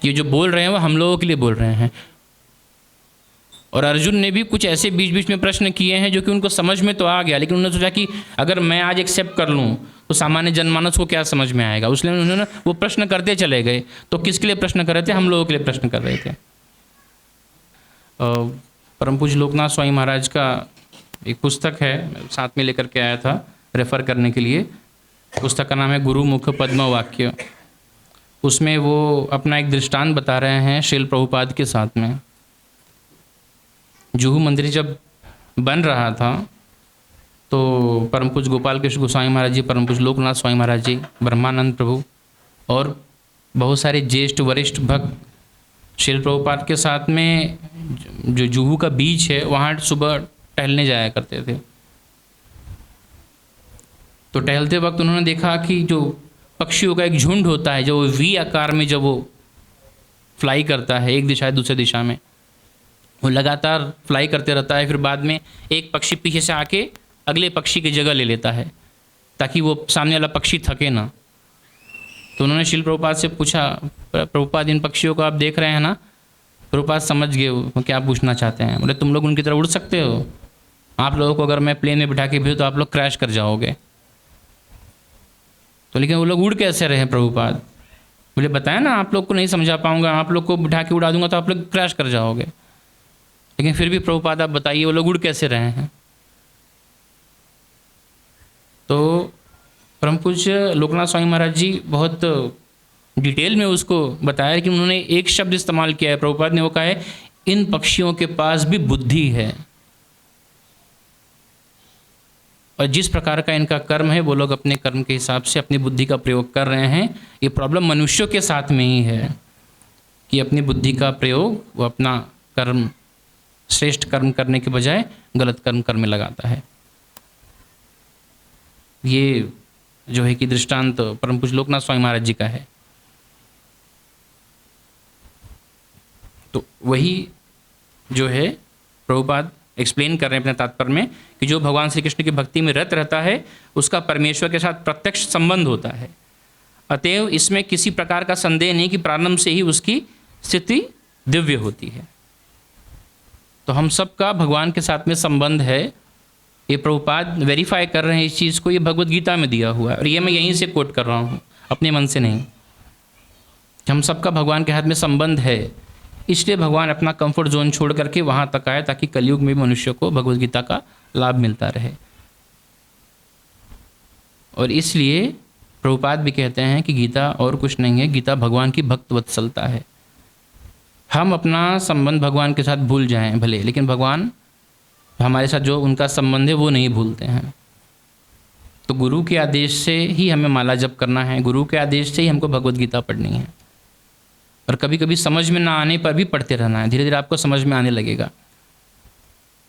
ये जो बोल रहे हैं वो हम लोगों के लिए बोल रहे हैं। और अर्जुन ने भी कुछ ऐसे बीच बीच में प्रश्न किए हैं जो कि उनको समझ में तो आ गया, लेकिन उन्होंने सोचा कि अगर मैं आज एक्सेप्ट कर लूँ तो सामान्य जनमानस को क्या समझ में आएगा, इसलिए उन्होंने वो प्रश्न करते चले गए। तो किसके लिए प्रश्न कर रहे थे? हम लोगों के लिए प्रश्न कर रहे थे। परम पूज्य लोकनाथ स्वामी महाराज का एक पुस्तक है, साथ में लेकर के आया था रेफ़र करने के लिए। पुस्तक का नाम है गुरुमुख पद्म वाक्य। उसमें वो अपना एक दृष्टांत बता रहे हैं श्रील प्रभुपाद के साथ में। जुहू मंदिर जब बन रहा था तो परम पूज्य गोपाल कृष्ण गोस्वामी महाराज जी, परम पूज्य लोकनाथ स्वामी महाराज जी, ब्रह्मानंद प्रभु और बहुत सारे ज्येष्ठ वरिष्ठ भक्त श्रील प्रभुपाद के साथ में जो जुहू का बीच है वहाँ सुबह टहलने जाया करते थे। तो टहलते वक्त उन्होंने देखा कि जो पक्षियों का एक झुंड होता है, जो वी आकार में जब वो फ्लाई करता है एक दिशा से दूसरे दिशा में, वो लगातार फ्लाई करते रहता है। फिर बाद में एक पक्षी पीछे से आके अगले पक्षी की जगह ले लेता है ताकि वो सामने वाला पक्षी थके ना। तो उन्होंने श्रील प्रभुपाद से पूछा, प्रभुपाद इन पक्षियों को आप देख रहे हैं ना? प्रभुपाद समझ गए वो क्या पूछना चाहते हैं। बोले तुम लोग उनकी तरह उड़ सकते हो? आप लोगों को अगर मैं प्लेन में बिठा के भेजूँ तो आप लोग क्रैश कर जाओगे। तो लेकिन वो लोग उड़ कैसे रहे प्रभुपाद? बोले बताया ना, आप लोग को नहीं समझा पाऊंगा, आप लोग को बिठा के उड़ा दूंगा तो आप लोग क्रैश कर जाओगे। लेकिन फिर भी प्रभुपाद आप बताइए वो लोग उड़ कैसे रहे हैं? तो परम पूज्य लोकनाथ स्वामी महाराज जी बहुत डिटेल में उसको बताया कि उन्होंने एक शब्द इस्तेमाल किया है। प्रभुपाद ने वो कहा है, इन पक्षियों के पास भी बुद्धि है और जिस प्रकार का इनका कर्म है वो लोग अपने कर्म के हिसाब से अपनी बुद्धि का प्रयोग कर रहे हैं। ये प्रॉब्लम मनुष्यों के साथ में ही है कि अपनी बुद्धि का प्रयोग वो अपना कर्म, श्रेष्ठ कर्म करने के बजाय गलत कर्म करने लगाता है। ये जो है कि दृष्टांत परम पूज्य लोकनाथ स्वामी महाराज जी का है। तो वही जो है प्रभुपाद एक्सप्लेन कर रहे हैं अपने तात्पर्य में कि जो भगवान श्री कृष्ण की भक्ति में रत रहता है उसका परमेश्वर के साथ प्रत्यक्ष संबंध होता है। अतएव इसमें किसी प्रकार का संदेह नहीं कि प्रारंभ से ही उसकी स्थिति दिव्य होती है। तो हम सबका भगवान के साथ में संबंध है। ये प्रभुपाद वेरीफाई कर रहे हैं इस चीज़ को, ये भगवत गीता में दिया हुआ है और ये मैं यहीं से कोट कर रहा हूँ, अपने मन से नहीं। हम सबका भगवान के हाथ में संबंध है, इसलिए भगवान अपना कंफर्ट जोन छोड़ करके वहाँ तक आए ताकि कलयुग में मनुष्य को भगवत गीता का लाभ मिलता रहे। और इसलिए प्रभुपाद भी कहते हैं कि गीता और कुछ नहीं है, गीता भगवान की भक्त वत्सलता है। हम अपना संबंध भगवान के साथ भूल जाएं भले, लेकिन भगवान हमारे साथ जो उनका संबंध है वो नहीं भूलते हैं। तो गुरु के आदेश से ही हमें माला जप करना है, गुरु के आदेश से ही हमको भगवत गीता पढ़नी है। और कभी कभी समझ में ना आने पर भी पढ़ते रहना है, धीरे धीरे आपको समझ में आने लगेगा।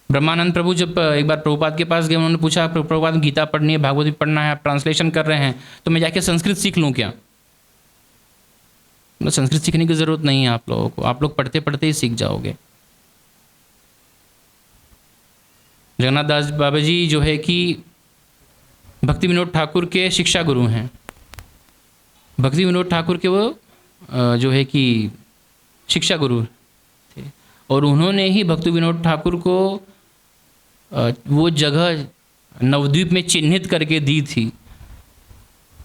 ब्रह्मानंद प्रभु जब एक बार प्रभुपाद के पास गए, उन्होंने पूछा प्रभुपाद गीता पढ़नी है, भागवत भी पढ़ना है, आप ट्रांसलेशन कर रहे हैं, तो मैं जाके संस्कृत सीख लूँ क्या? मतलब संस्कृत सीखने की ज़रूरत नहीं है आप लोगों को, आप लोग पढ़ते पढ़ते ही सीख जाओगे। जगन्नाथ दास बाबा जी जो है कि भक्ति विनोद ठाकुर के शिक्षा गुरु हैं। भक्ति विनोद ठाकुर के वो जो है कि शिक्षा गुरु थे और उन्होंने ही भक्ति विनोद ठाकुर को वो जगह नवद्वीप में चिन्हित करके दी थी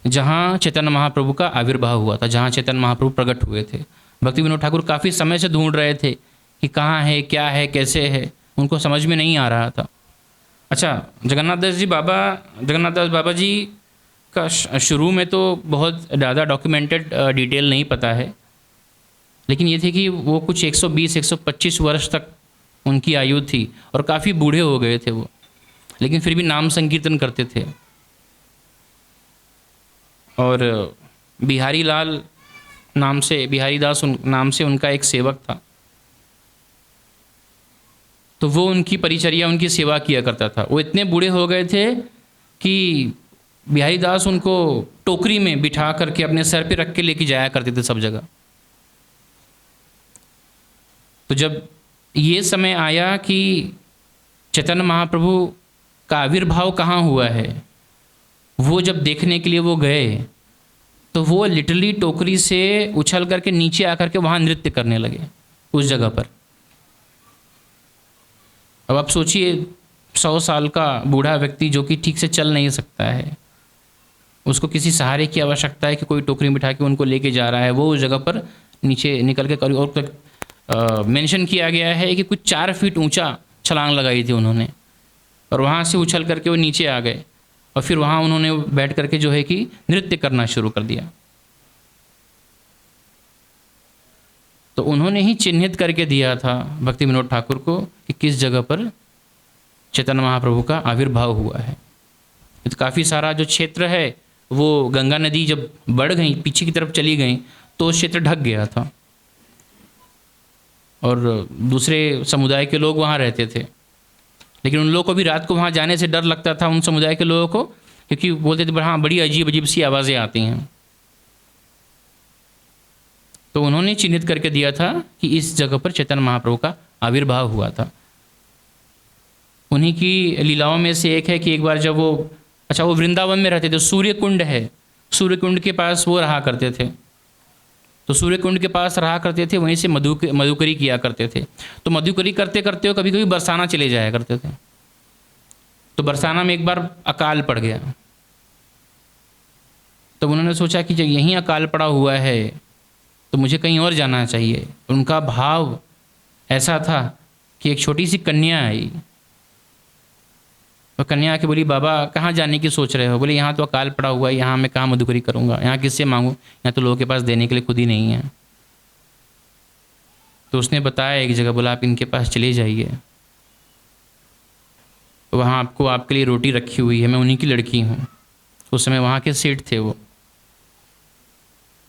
जहाँ चैतन्य महाप्रभु का आविर्भाव हुआ था, जहाँ चैतन्य महाप्रभु प्रकट हुए थे। भक्ति विनोद ठाकुर काफ़ी समय से ढूंढ रहे थे कि कहाँ है, क्या है, कैसे है, उनको समझ में नहीं आ रहा था। अच्छा, जगन्नाथ दास बाबा जी का शुरू में तो बहुत ज़्यादा डॉक्यूमेंटेड डिटेल नहीं पता है, लेकिन ये थे कि वो कुछ 120-125 वर्ष तक उनकी आयु थी और काफ़ी बूढ़े हो गए थे वो, लेकिन फिर भी नाम संकीर्तन करते थे। और बिहारी दास नाम से उनका एक सेवक था, तो वो उनकी परिचर्या, उनकी सेवा किया करता था। वो इतने बूढ़े हो गए थे कि बिहारी दास उनको टोकरी में बिठा करके अपने सर पे रख के लेके जाया करते थे सब जगह। तो जब ये समय आया कि चैतन्य महाप्रभु का आविर्भाव कहाँ हुआ है, वो जब देखने के लिए वो गए तो वो लिटरली टोकरी से उछल करके नीचे आकर के वहाँ नृत्य करने लगे उस जगह पर। अब आप सोचिए 100 साल का बूढ़ा व्यक्ति जो कि ठीक से चल नहीं सकता है, उसको किसी सहारे की आवश्यकता है कि कोई टोकरी में बिठा के उनको लेके जा रहा है, वो उस जगह पर नीचे निकल के करीब, और तक मेंशन किया गया है कि कुछ 4 फीट ऊंचा छलांग लगाई थी उन्होंने, और वहाँ से उछल करके वो नीचे आ गए, और फिर वहाँ उन्होंने बैठ करके जो है कि नृत्य करना शुरू कर दिया। तो उन्होंने ही चिन्हित करके दिया था भक्ति विनोद ठाकुर को कि किस जगह पर चैतन्य महाप्रभु का आविर्भाव हुआ है। तो काफ़ी सारा जो क्षेत्र है वो गंगा नदी जब बढ़ गई, पीछे की तरफ चली गई, तो क्षेत्र ढक गया था और दूसरे समुदाय के लोग वहाँ रहते थे। लेकिन उन लोगों को भी रात को वहाँ जाने से डर लगता था, उन समुदाय के लोगों को, क्योंकि बोलते थे हाँ बड़ी अजीब अजीब सी आवाज़ें आती हैं। तो उन्होंने चिन्हित करके दिया था कि इस जगह पर चैतन्य महाप्रभु का आविर्भाव हुआ था। उन्हीं की लीलाओं में से एक है कि एक बार जब वो वृंदावन में रहते थे, सूर्य कुंड है, सूर्य कुंड के पास वो रहा करते थे। तो सूर्य कुंड के पास रहा करते थे, वहीं से मधुकरी किया करते थे। तो मधुकरी करते करते वो कभी कभी बरसाना चले जाया करते थे। तो बरसाना में एक बार अकाल पड़ गया। तो उन्होंने सोचा कि जब यहीं अकाल पड़ा हुआ है तो मुझे कहीं और जाना चाहिए। उनका भाव ऐसा था कि एक छोटी सी कन्या आई, तो कन्या आके बोली बाबा कहाँ जाने की सोच रहे हो? बोले यहाँ तो अकाल पड़ा हुआ है, यहाँ मैं कहाँ मधुकरी करूँगा, यहाँ किससे मांगूँ, यहाँ तो लोगों के पास देने के लिए खुद ही नहीं है। तो उसने बताया एक जगह, बोला आप इनके पास चले जाइए, वहाँ आपके लिए रोटी रखी हुई है, मैं उन्हीं की लड़की हूँ। उस समय वहाँ के सेठ थे वो।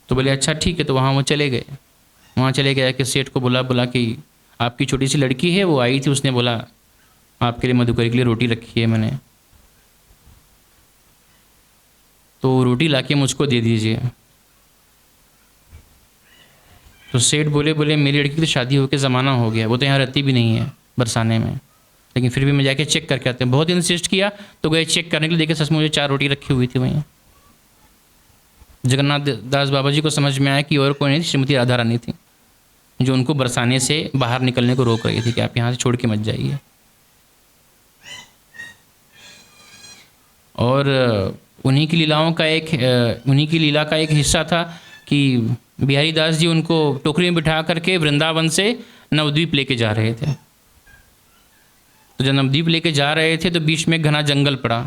तो बोले अच्छा ठीक है। तो वहाँ वो चले गए। वहाँ चले गए कि सेठ को बोला कि आपकी छोटी सी लड़की है, वो आई थी, उसने बोला आपके लिए मधुकरी के लिए रोटी रखी है मैंने, तो रोटी लाके मुझको दे दीजिए। तो सेठ बोले मेरी लड़की की तो शादी होकर ज़माना हो गया, वो तो यहाँ रहती भी नहीं है बरसाने में, लेकिन फिर भी मैं जाके चेक करके आते हैं। बहुत इंसिस्ट किया तो गए चेक करने के लिए, देखे सच में मुझे 4 रोटी रखी हुई थी वहीं। जगन्नाथ दास बाबा जी को समझ में आया कि और कोई नहीं थी, श्रीमती राधा रानी थी जो उनको बरसाने से बाहर निकलने को रोक रही थी कि आप यहाँ से छोड़ के मत जाइए। और उन्हीं की लीला का एक हिस्सा था कि बिहारी दास जी उनको टोकरी में बिठा करके वृंदावन से नवद्वीप लेके जा रहे थे। तो जब नवद्वीप लेके जा रहे थे तो बीच में घना जंगल पड़ा।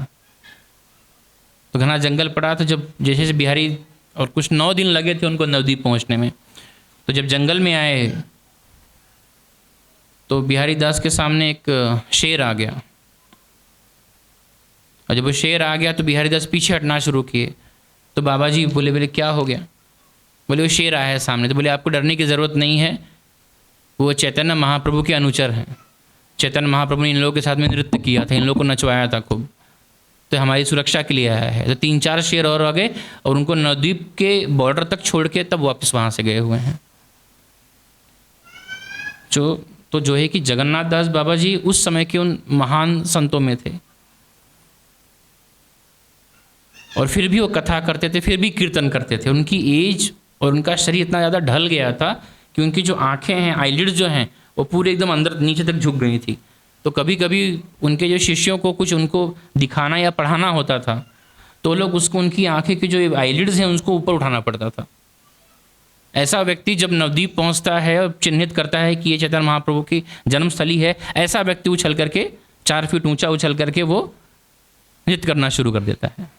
तो घना जंगल पड़ा तो जब जैसे बिहारी, और कुछ 9 दिन लगे थे उनको नवद्वीप पहुंचने में। तो जब जंगल में आए तो बिहारी दास के सामने एक शेर आ गया, और जब वो शेर आ गया तो बिहारी दास पीछे हटना शुरू किए। तो बाबा जी बोले क्या हो गया? बोले वो शेर आया है सामने। तो बोले आपको डरने की ज़रूरत नहीं है, वो चैतन्य महाप्रभु के अनुचर हैं। चैतन्य महाप्रभु ने इन लोगों के साथ में नृत्य किया था, इन लोगों को नचवाया था खूब, तो हमारी सुरक्षा के लिए आया है। तो 3-4 शेर और आ गए और उनको नवद्वीप के बॉर्डर तक छोड़ के तब वापस वहाँ से गए हुए हैं। जो है कि जगन्नाथ दास बाबा जी उस समय के उन महान संतों में थे, और फिर भी वो कथा करते थे, फिर भी कीर्तन करते थे। उनकी एज और उनका शरीर इतना ज़्यादा ढल गया था कि उनकी जो आँखें हैं, आईलिड्स जो हैं, वो पूरे एकदम अंदर नीचे तक झुक गई थी। तो कभी कभी उनके जो शिष्यों को कुछ उनको दिखाना या पढ़ाना होता था तो लोग उसको, उनकी आँखें की जो आईलिड्स हैं उसको ऊपर उठाना पड़ता था। ऐसा व्यक्ति जब नवद्वीप पहुँचता है और चिन्हित करता है कि ये चैतन्य महाप्रभु की जन्मस्थली है, ऐसा व्यक्ति उछल करके 4 फीट ऊँचा उछल करके वो नृत्य करना शुरू कर देता है।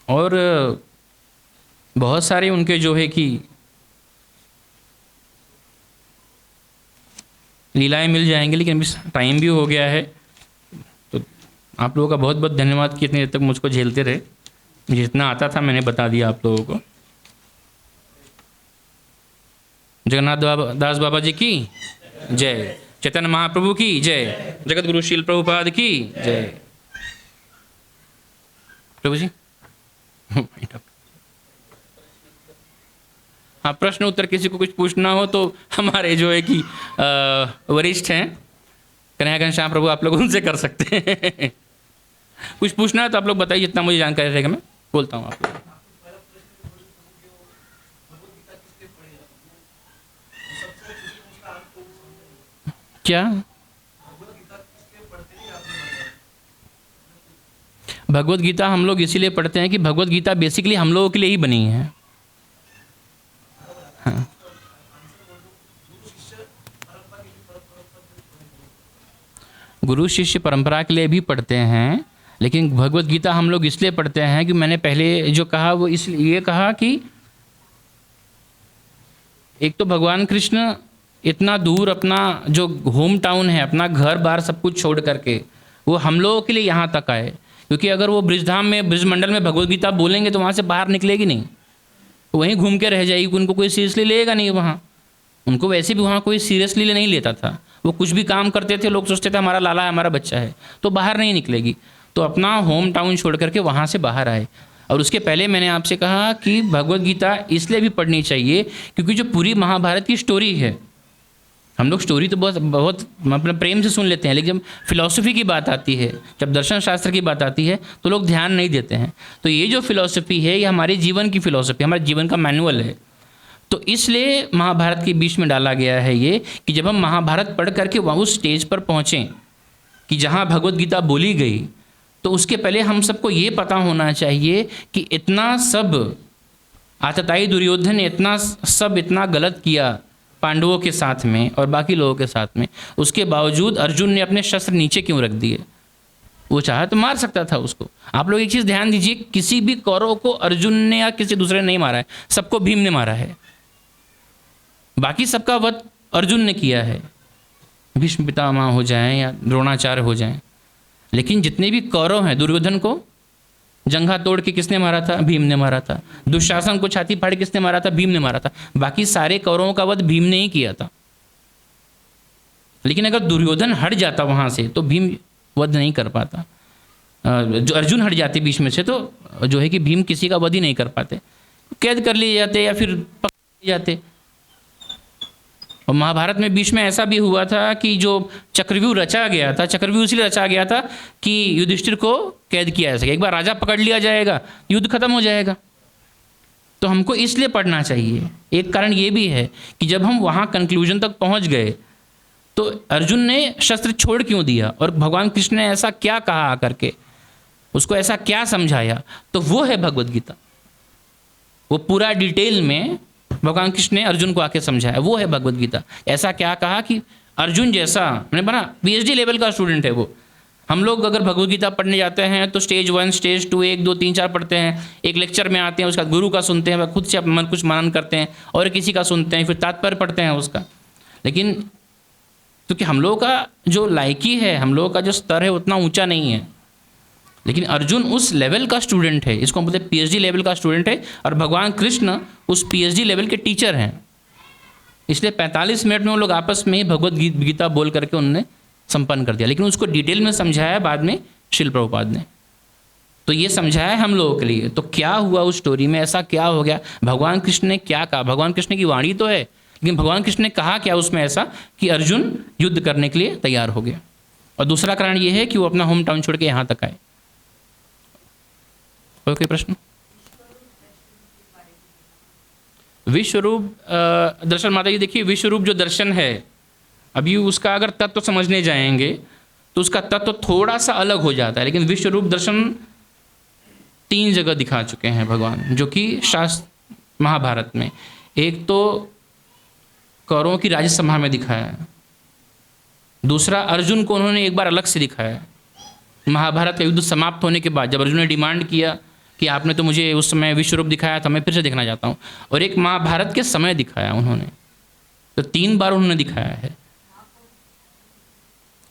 और बहुत सारे उनके जो है कि लीलाएं मिल जाएंगे, लेकिन अभी टाइम भी हो गया है। तो आप लोगों का बहुत बहुत धन्यवाद कि इतनी देर तक मुझको झेलते रहे। मुझे जितना आता था मैंने बता दिया आप लोगों को। जगन्नाथ दास बाबा जी की जय, चैतन्य महाप्रभु की जय, जगत गुरु शील प्रभुपाद की जय। प्रभु जी हाँ, प्रश्न उत्तर किसी को कुछ पूछना हो तो हमारे जो है कि वरिष्ठ हैं कन्हैया घनश्याम प्रभु आप लोग उनसे कर सकते हैं। कुछ पूछना है तो आप लोग बताइए, जितना मुझे जानकारी रहेगा मैं बोलता हूँ आप लोग। क्या भगवत गीता हम लोग इसीलिए पढ़ते हैं कि भगवत गीता बेसिकली हम लोगों के लिए ही बनी है। हाँ। गुरु शिष्य परंपरा के लिए भी पढ़ते हैं, लेकिन भगवत गीता हम लोग इसलिए पढ़ते हैं कि मैंने पहले जो कहा वो इसलिए कहा कि एक तो भगवान कृष्ण इतना दूर अपना जो होम टाउन है, अपना घर बार सब कुछ छोड़ करके वो हम लोगों के लिए यहाँ तक आए। क्योंकि अगर वो ब्रिजधाम में ब्रिजमंडल में भगवत गीता बोलेंगे तो वहाँ से बाहर निकलेगी नहीं, वहीं घूम के रह जाएगी, उनको कोई सीरियसली लेगा नहीं वहाँ। उनको वैसे भी वहाँ कोई सीरियसली नहीं लेता था, वो कुछ भी काम करते थे, लोग सोचते थे हमारा लाला है, हमारा बच्चा है, तो बाहर नहीं निकलेगी। तो अपना होम टाउन छोड़ करके वहाँ से बाहर आए। और उसके पहले मैंने आपसे कहा कि भगवत गीता इसलिए भी पढ़नी चाहिए क्योंकि जो पूरी महाभारत की स्टोरी है, हम लोग स्टोरी तो बहुत अपने प्रेम से सुन लेते हैं, लेकिन जब फिलॉसफी की बात आती है, जब दर्शन शास्त्र की बात आती है तो लोग ध्यान नहीं देते हैं। तो ये जो फिलॉसफी है ये हमारे जीवन की फिलॉसफी, हमारे जीवन का मैनुअल है। तो इसलिए महाभारत के बीच में डाला गया है ये कि जब हम महाभारत पढ़ करके वहाँ उस स्टेज पर पहुँचें कि जहाँ भगवत गीता बोली गई, तो उसके पहले हम सबको ये पता होना चाहिए कि इतना सब आतताई दुर्योधन ने इतना गलत किया पांडवों के साथ में और बाकी लोगों के साथ में, उसके बावजूद अर्जुन ने अपने शस्त्र नीचे क्यों रख दिए? वो चाहा तो मार सकता था उसको। आप लोग एक चीज़ ध्यान दीजिए, किसी भी कौरव को अर्जुन ने या किसी दूसरे ने नहीं मारा है, सबको भीम ने मारा है। बाकी सबका वध अर्जुन ने किया है, भीष्म पितामह हो जाएं या द्रोणाचार्य हो जाएं, लेकिन जितने भी कौरव हैं, दुर्योधन को जंघा तोड़ के किसने मारा था? भीम ने मारा था। दुशासन को छाती फाड़ किसने मारा था? भीम ने मारा था। बाकी सारे कौरवों का वध भीम ने ही किया था। लेकिन अगर दुर्योधन हट जाता वहां से तो भीम वध नहीं कर पाता। जो अर्जुन हट जाते बीच में से तो जो है कि भीम किसी का वध ही नहीं कर पाते, कैद कर लिए जाते या फिर पकड़ लिए जाते। और महाभारत में बीच में ऐसा भी हुआ था कि जो चक्रव्यूह रचा गया था, चक्रव्यूह इसलिए रचा गया था कि युधिष्ठिर को कैद किया जा सके। एक बार राजा पकड़ लिया जाएगा, युद्ध खत्म हो जाएगा। तो हमको इसलिए पढ़ना चाहिए। एक कारण ये भी है कि जब हम वहाँ कंक्लूजन तक पहुँच गए तो अर्जुन ने शस्त्र छोड़ क्यों दिया और भगवान कृष्ण ने ऐसा क्या कहा आकर के, उसको ऐसा क्या समझाया, तो वो है भगवद गीता। वो पूरा डिटेल में भगवान कृष्ण ने अर्जुन को आके समझाया, वो है भगवद गीता। ऐसा क्या कहा कि अर्जुन जैसा, मैंने बना PhD लेवल का स्टूडेंट है वो। हम लोग अगर भगवद गीता पढ़ने जाते हैं तो स्टेज 1, स्टेज 2, 1, 2, 3, 4 पढ़ते हैं, एक लेक्चर में आते हैं, उसका गुरु का सुनते हैं, खुद से कुछ मनन करते हैं और किसी का सुनते हैं, फिर तात्पर्य पढ़ते हैं उसका। लेकिन क्योंकि हम लोगों का जो लायकी है, हम लोगों का जो स्तर है उतना ऊंचा नहीं है, लेकिन अर्जुन उस लेवल का स्टूडेंट है, इसको हम बोलते हैं PhD लेवल का स्टूडेंट है, और भगवान कृष्ण उस PhD लेवल के टीचर हैं। इसलिए 45 मिनट में वो लोग आपस में ही भगवद गीता बोल करके उन्होंने संपन्न कर दिया। लेकिन उसको डिटेल में समझाया बाद में श्रील प्रभुपाद ने। तो ये समझाया हम लोगों के लिए। तो क्या हुआ उस स्टोरी में, ऐसा क्या हो गया, भगवान कृष्ण ने क्या कहा? भगवान कृष्ण की वाणी तो है, लेकिन भगवान कृष्ण ने कहा क्या उसमें ऐसा कि अर्जुन युद्ध करने के लिए तैयार हो गया। और दूसरा कारण ये है कि वो अपना होम टाउन छोड़ के यहाँ तक आए। कोई प्रश्न? विश्वरूप दर्शन, माता जी देखिए, विश्वरूप जो दर्शन है, अभी उसका अगर तत्व समझने जाएंगे तो उसका तत्व थोड़ा सा अलग हो जाता है। लेकिन विश्वरूप दर्शन 3 जगह दिखा चुके हैं भगवान, जो कि शास्त्र महाभारत में। एक तो कौरवों की राज्यसभा में दिखाया है, दूसरा अर्जुन को उन्होंने एक बार अलग से दिखाया। महाभारत का युद्ध समाप्त होने के बाद जब अर्जुन ने डिमांड किया कि आपने तो मुझे उस समय विश्वरूप दिखाया था, मैं फिर से देखना चाहता हूँ, और एक महाभारत के समय दिखाया उन्होंने। तो 3 बार उन्होंने दिखाया है,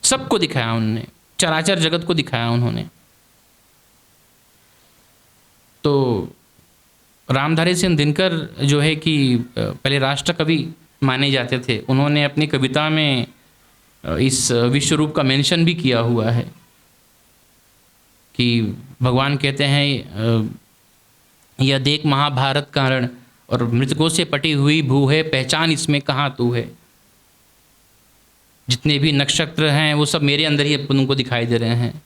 सबको दिखाया उन्होंने, चराचर जगत को दिखाया उन्होंने। तो रामधारी सिंह दिनकर जो है कि पहले राष्ट्र कवि माने जाते थे, उन्होंने अपनी कविता में इस विश्वरूप का मेंशन भी किया हुआ है कि भगवान कहते हैं, यह देख महाभारत का रण और मृतकों से पटी हुई भू है, पहचान इसमें कहाँ तू है। जितने भी नक्षत्र हैं वो सब मेरे अंदर ही तुमको दिखाई दे रहे हैं।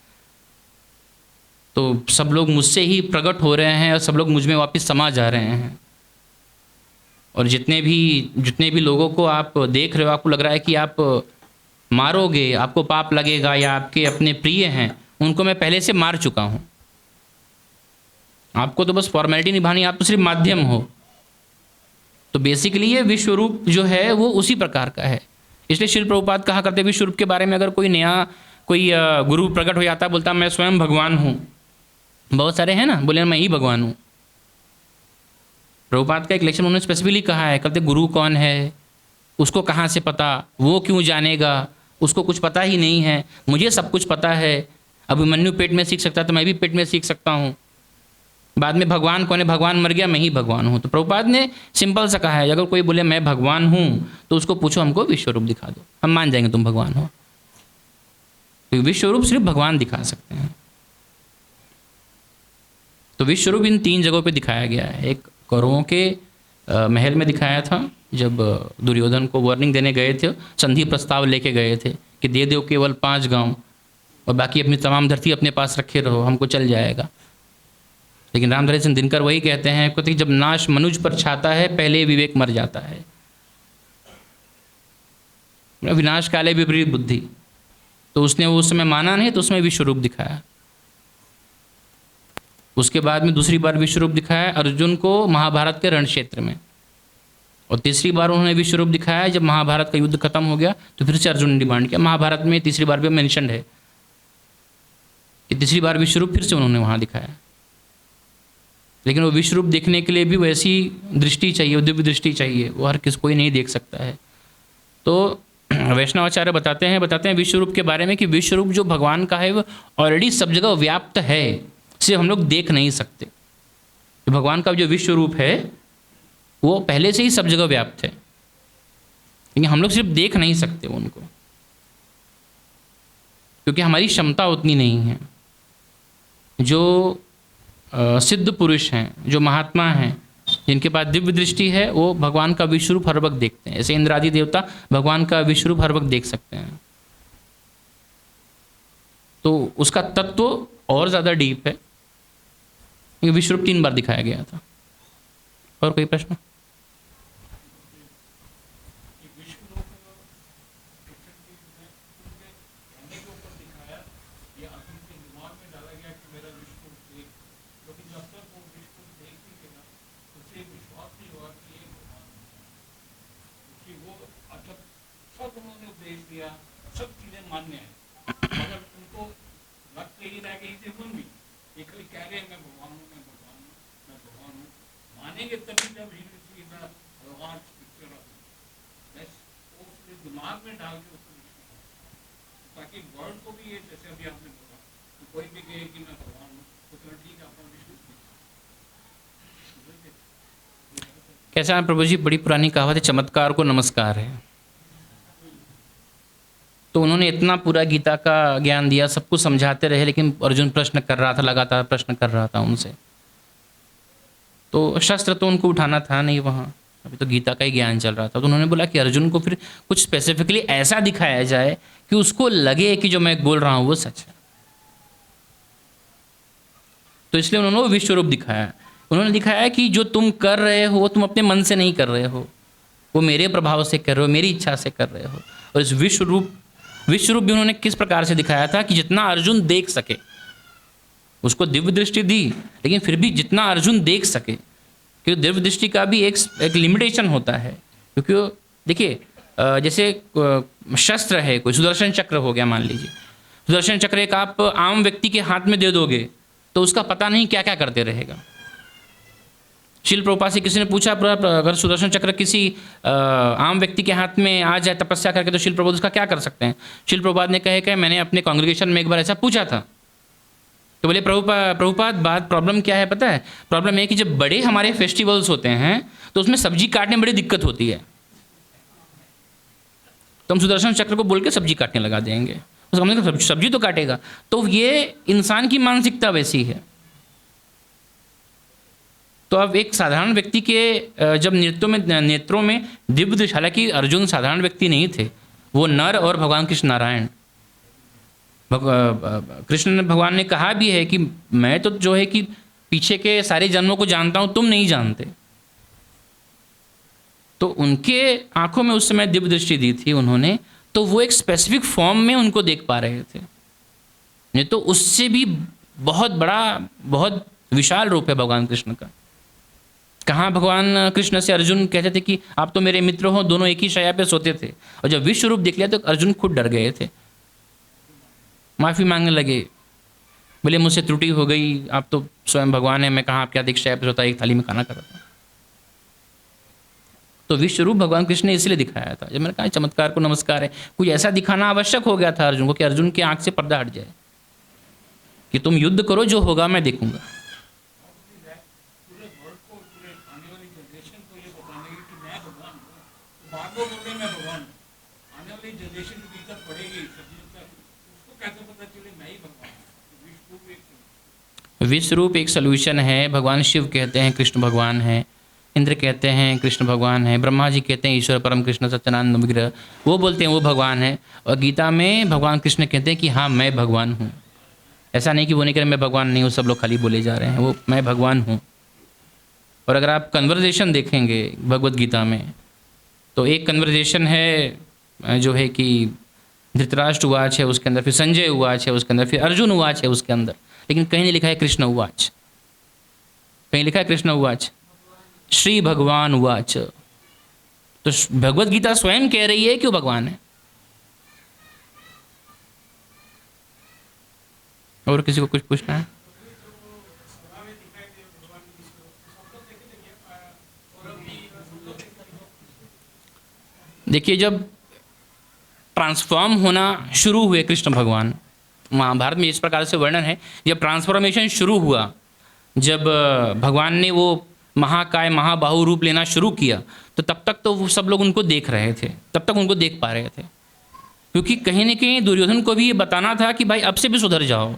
तो सब लोग मुझसे ही प्रकट हो रहे हैं और सब लोग मुझ में वापस समा जा रहे हैं। और जितने भी लोगों को आप देख रहे हो, आपको लग रहा है कि आप मारोगे, आपको पाप लगेगा या आपके अपने प्रिय हैं, उनको मैं पहले से मार चुका हूँ। आपको तो बस फॉर्मेलिटी निभानी, आप तो सिर्फ माध्यम हो। तो बेसिकली ये विश्वरूप जो है वो उसी प्रकार का है। इसलिए श्रील प्रभुपाद कहा करते विश्वरूप के बारे में, अगर कोई नया कोई गुरु प्रकट हो जाता, बोलता मैं स्वयं भगवान हूँ। बहुत सारे हैं ना, बोले मैं ही भगवान हूँ। प्रभुपाद का एक लेक्चर उन्होंने स्पेसिफिकली कहा है, कहते गुरु कौन है, उसको कहाँ से पता, वो क्यों जानेगा, उसको कुछ पता ही नहीं है, मुझे सब कुछ पता है। अभिमन्यु पेट में सीख सकता तो मैं भी पेट में सीख सकता हूँ। बाद में भगवान कौन है, भगवान मर गया, मैं ही भगवान हूँ। तो प्रभुपाद ने सिंपल सा कहा है, अगर कोई बोले मैं भगवान हूँ तो उसको पूछो हमको विश्वरूप दिखा दो, हम मान जाएंगे तुम भगवान हो। तो विश्वरूप सिर्फ भगवान दिखा सकते हैं। तो विश्वरूप इन 3 जगहों पे दिखाया गया है। एक कौरवों के महल में दिखाया था, जब दुर्योधन को वार्निंग देने गए थे, संधि प्रस्ताव लेके गए थे कि दे दो केवल 5 गांव और बाकी अपनी तमाम धरती अपने पास रखे रहो, हमको चल जाएगा। लेकिन रामधारी सिंह दिनकर वही कहते हैं, क्योंकि जब नाश मनुज पर छाता है पहले विवेक मर जाता है। विनाश काले विपरीत बुद्धि। तो उसने उस समय माना नहीं, तो उसमें विश्वरूप दिखाया। उसके बाद में दूसरी बार विश्वरूप दिखाया अर्जुन को महाभारत के रण क्षेत्र में, और तीसरी बार उन्होंने विश्वरूप दिखाया जब महाभारत का युद्ध खत्म हो गया। तो फिर से अर्जुन ने डिमांड किया। महाभारत में तीसरी बार भी मेंशन्ड है कि तीसरी बार विश्वरूप फिर से उन्होंने वहाँ दिखाया। लेकिन वो विश्वरूप देखने के लिए भी वैसी दृष्टि चाहिए, दिव्य दृष्टि चाहिए, वो हर कोई नहीं देख सकता है। तो वैष्णवाचार्य बताते हैं विश्वरूप के बारे में कि विश्वरूप जो भगवान का है वो ऑलरेडी सब जगह व्याप्त है, सिर्फ हम लोग देख नहीं सकते। तो भगवान का जो विश्वरूप है वो पहले से ही सब जगह व्याप्त है, लेकिन हम लोग सिर्फ देख नहीं सकते उनको, क्योंकि हमारी क्षमता उतनी नहीं है। जो सिद्ध पुरुष हैं, जो महात्मा हैं, जिनके पास दिव्य दृष्टि है, वो भगवान का विश्वरूप हर वक्त देखते हैं। ऐसे इंद्रादि देवता भगवान का विश्वरूप हर वक्त देख सकते हैं। तो उसका तत्व और ज़्यादा डीप है। विश्वरूप 3 बार दिखाया गया था। और कोई प्रश्न? कैसा है प्रभु जी, बड़ी पुरानी कहावत है, चमत्कार को नमस्कार है। तो उन्होंने इतना पूरा गीता का ज्ञान दिया, सब कुछ समझाते रहे, लेकिन अर्जुन प्रश्न कर रहा था, लगातार प्रश्न कर रहा था उनसे। तो शस्त्र तो उनको उठाना था नहीं वहाँ, अभी तो गीता का ही ज्ञान चल रहा था। तो उन्होंने बोला कि अर्जुन को फिर कुछ स्पेसिफिकली ऐसा दिखाया जाए कि उसको लगे कि जो मैं बोल रहा हूँ वो सच है। तो इसलिए उन्होंने वो विश्वरूप दिखाया। उन्होंने दिखाया कि जो तुम कर रहे हो वो तुम अपने मन से नहीं कर रहे हो, वो मेरे प्रभाव से कर रहे हो, मेरी इच्छा से कर रहे हो। और इस विश्वरूप भी उन्होंने किस प्रकार से दिखाया था कि जितना अर्जुन देख सके, उसको दिव्य दृष्टि दी, लेकिन फिर भी जितना अर्जुन देख सके, क्योंकि दिव्य दृष्टि का भी एक लिमिटेशन होता है। क्योंकि देखिए, जैसे शस्त्र है, कोई सुदर्शन चक्र हो गया, मान लीजिए सुदर्शन चक्र एक आप आम व्यक्ति के हाथ में दे दोगे तो उसका पता नहीं क्या क्या करते रहेगा। शिल प्रभुपाद से किसी ने पूछा, अगर सुदर्शन चक्र किसी आम व्यक्ति के हाथ में आ जाए तपस्या करके, तो शिल प्रभुपाद उसका क्या कर सकते हैं? शिल प्रभुपाद ने कहे कि मैंने अपने कांग्रेगेशन में एक बार ऐसा पूछा था। तो बोले प्रभुपाद बात प्रॉब्लम क्या है पता है? प्रॉब्लम है कि जब बड़े हमारे फेस्टिवल्स होते हैं तो उसमें सब्जी काटने में बड़ी दिक्कत होती है, तो हम सुदर्शन चक्र को बोल के सब्जी काटने लगा देंगे, उसका मतलब सब्जी तो काटेगा। तो ये इंसान की मानसिकता वैसी है। तो अब एक साधारण व्यक्ति के जब नेत्रों में दिव्य दृष्टि, हालांकि अर्जुन साधारण व्यक्ति नहीं थे, वो नर और भगवान कृष्ण नारायण। कृष्ण भगवान ने कहा भी है कि मैं तो जो है कि पीछे के सारे जन्मों को जानता हूँ, तुम नहीं जानते। तो उनके आंखों में उस समय दिव्य दृष्टि दी थी उन्होंने, तो वो एक स्पेसिफिक फॉर्म में उनको देख पा रहे थे। नहीं तो उससे भी बहुत बड़ा, बहुत विशाल रूप है भगवान कृष्ण का। कहाँ भगवान कृष्ण से अर्जुन कहते थे कि आप तो मेरे मित्र हो, दोनों एक ही शैया पे सोते थे, और जब विश्व रूप देख लिया तो अर्जुन खुद डर गए थे, माफ़ी मांगने लगे, बोले मुझसे त्रुटि हो गई, आप तो स्वयं भगवान है, मैं कहाँ आपके एक शैया पे सोता, एक थाली में खाना खाता था। तो विश्व रूप भगवान कृष्ण ने इसलिए दिखाया था। जब मैंने कहा चमत्कार को नमस्कार है, कुछ ऐसा दिखाना आवश्यक हो गया था अर्जुन को कि अर्जुन की आंख से पर्दा हट जाए कि तुम युद्ध करो, जो होगा मैं देखूंगा। विश्व रूप एक सोल्यूशन है। भगवान शिव कहते हैं कृष्ण भगवान है, इंद्र कहते हैं कृष्ण भगवान है, ब्रह्मा जी कहते हैं ईश्वर परम कृष्ण सच्चिदानंद विग्रह, वो बोलते हैं वो भगवान है। और गीता में भगवान कृष्ण कहते हैं कि हाँ मैं भगवान हूँ। ऐसा नहीं कि वो नहीं कह रहे मैं भगवान नहीं हूँ, सब लोग खाली बोले जा रहे हैं, वो मैं भगवान हूँ। और अगर आप कन्वर्जेशन देखेंगे भगवत गीता में, तो एक कन्वर्जेशन है जो है कि धृतराष्ट्र उवाच है, उसके अंदर फिर संजय उवाच है, उसके अंदर फिर अर्जुन उवाच है उसके अंदर, लेकिन कहीं नहीं लिखा है कृष्ण उवाच। कहीं लिखा है कृष्ण उवाच, श्री भगवान उवाच। तो भगवत गीता स्वयं कह रही है कि वो भगवान है। और किसी को कुछ पूछना है? देखिए, जब ट्रांसफॉर्म होना शुरू हुए कृष्ण भगवान, महाभारत में इस प्रकार से वर्णन है, जब ट्रांसफॉर्मेशन शुरू हुआ, जब भगवान ने वो महाकाय महाबाहु रूप लेना शुरू किया, तो तब तक तो वो सब लोग उनको देख रहे थे, तब तक उनको देख पा रहे थे, क्योंकि कहीं ना कहीं दुर्योधन को भी ये बताना था कि भाई अब से भी सुधर जाओ,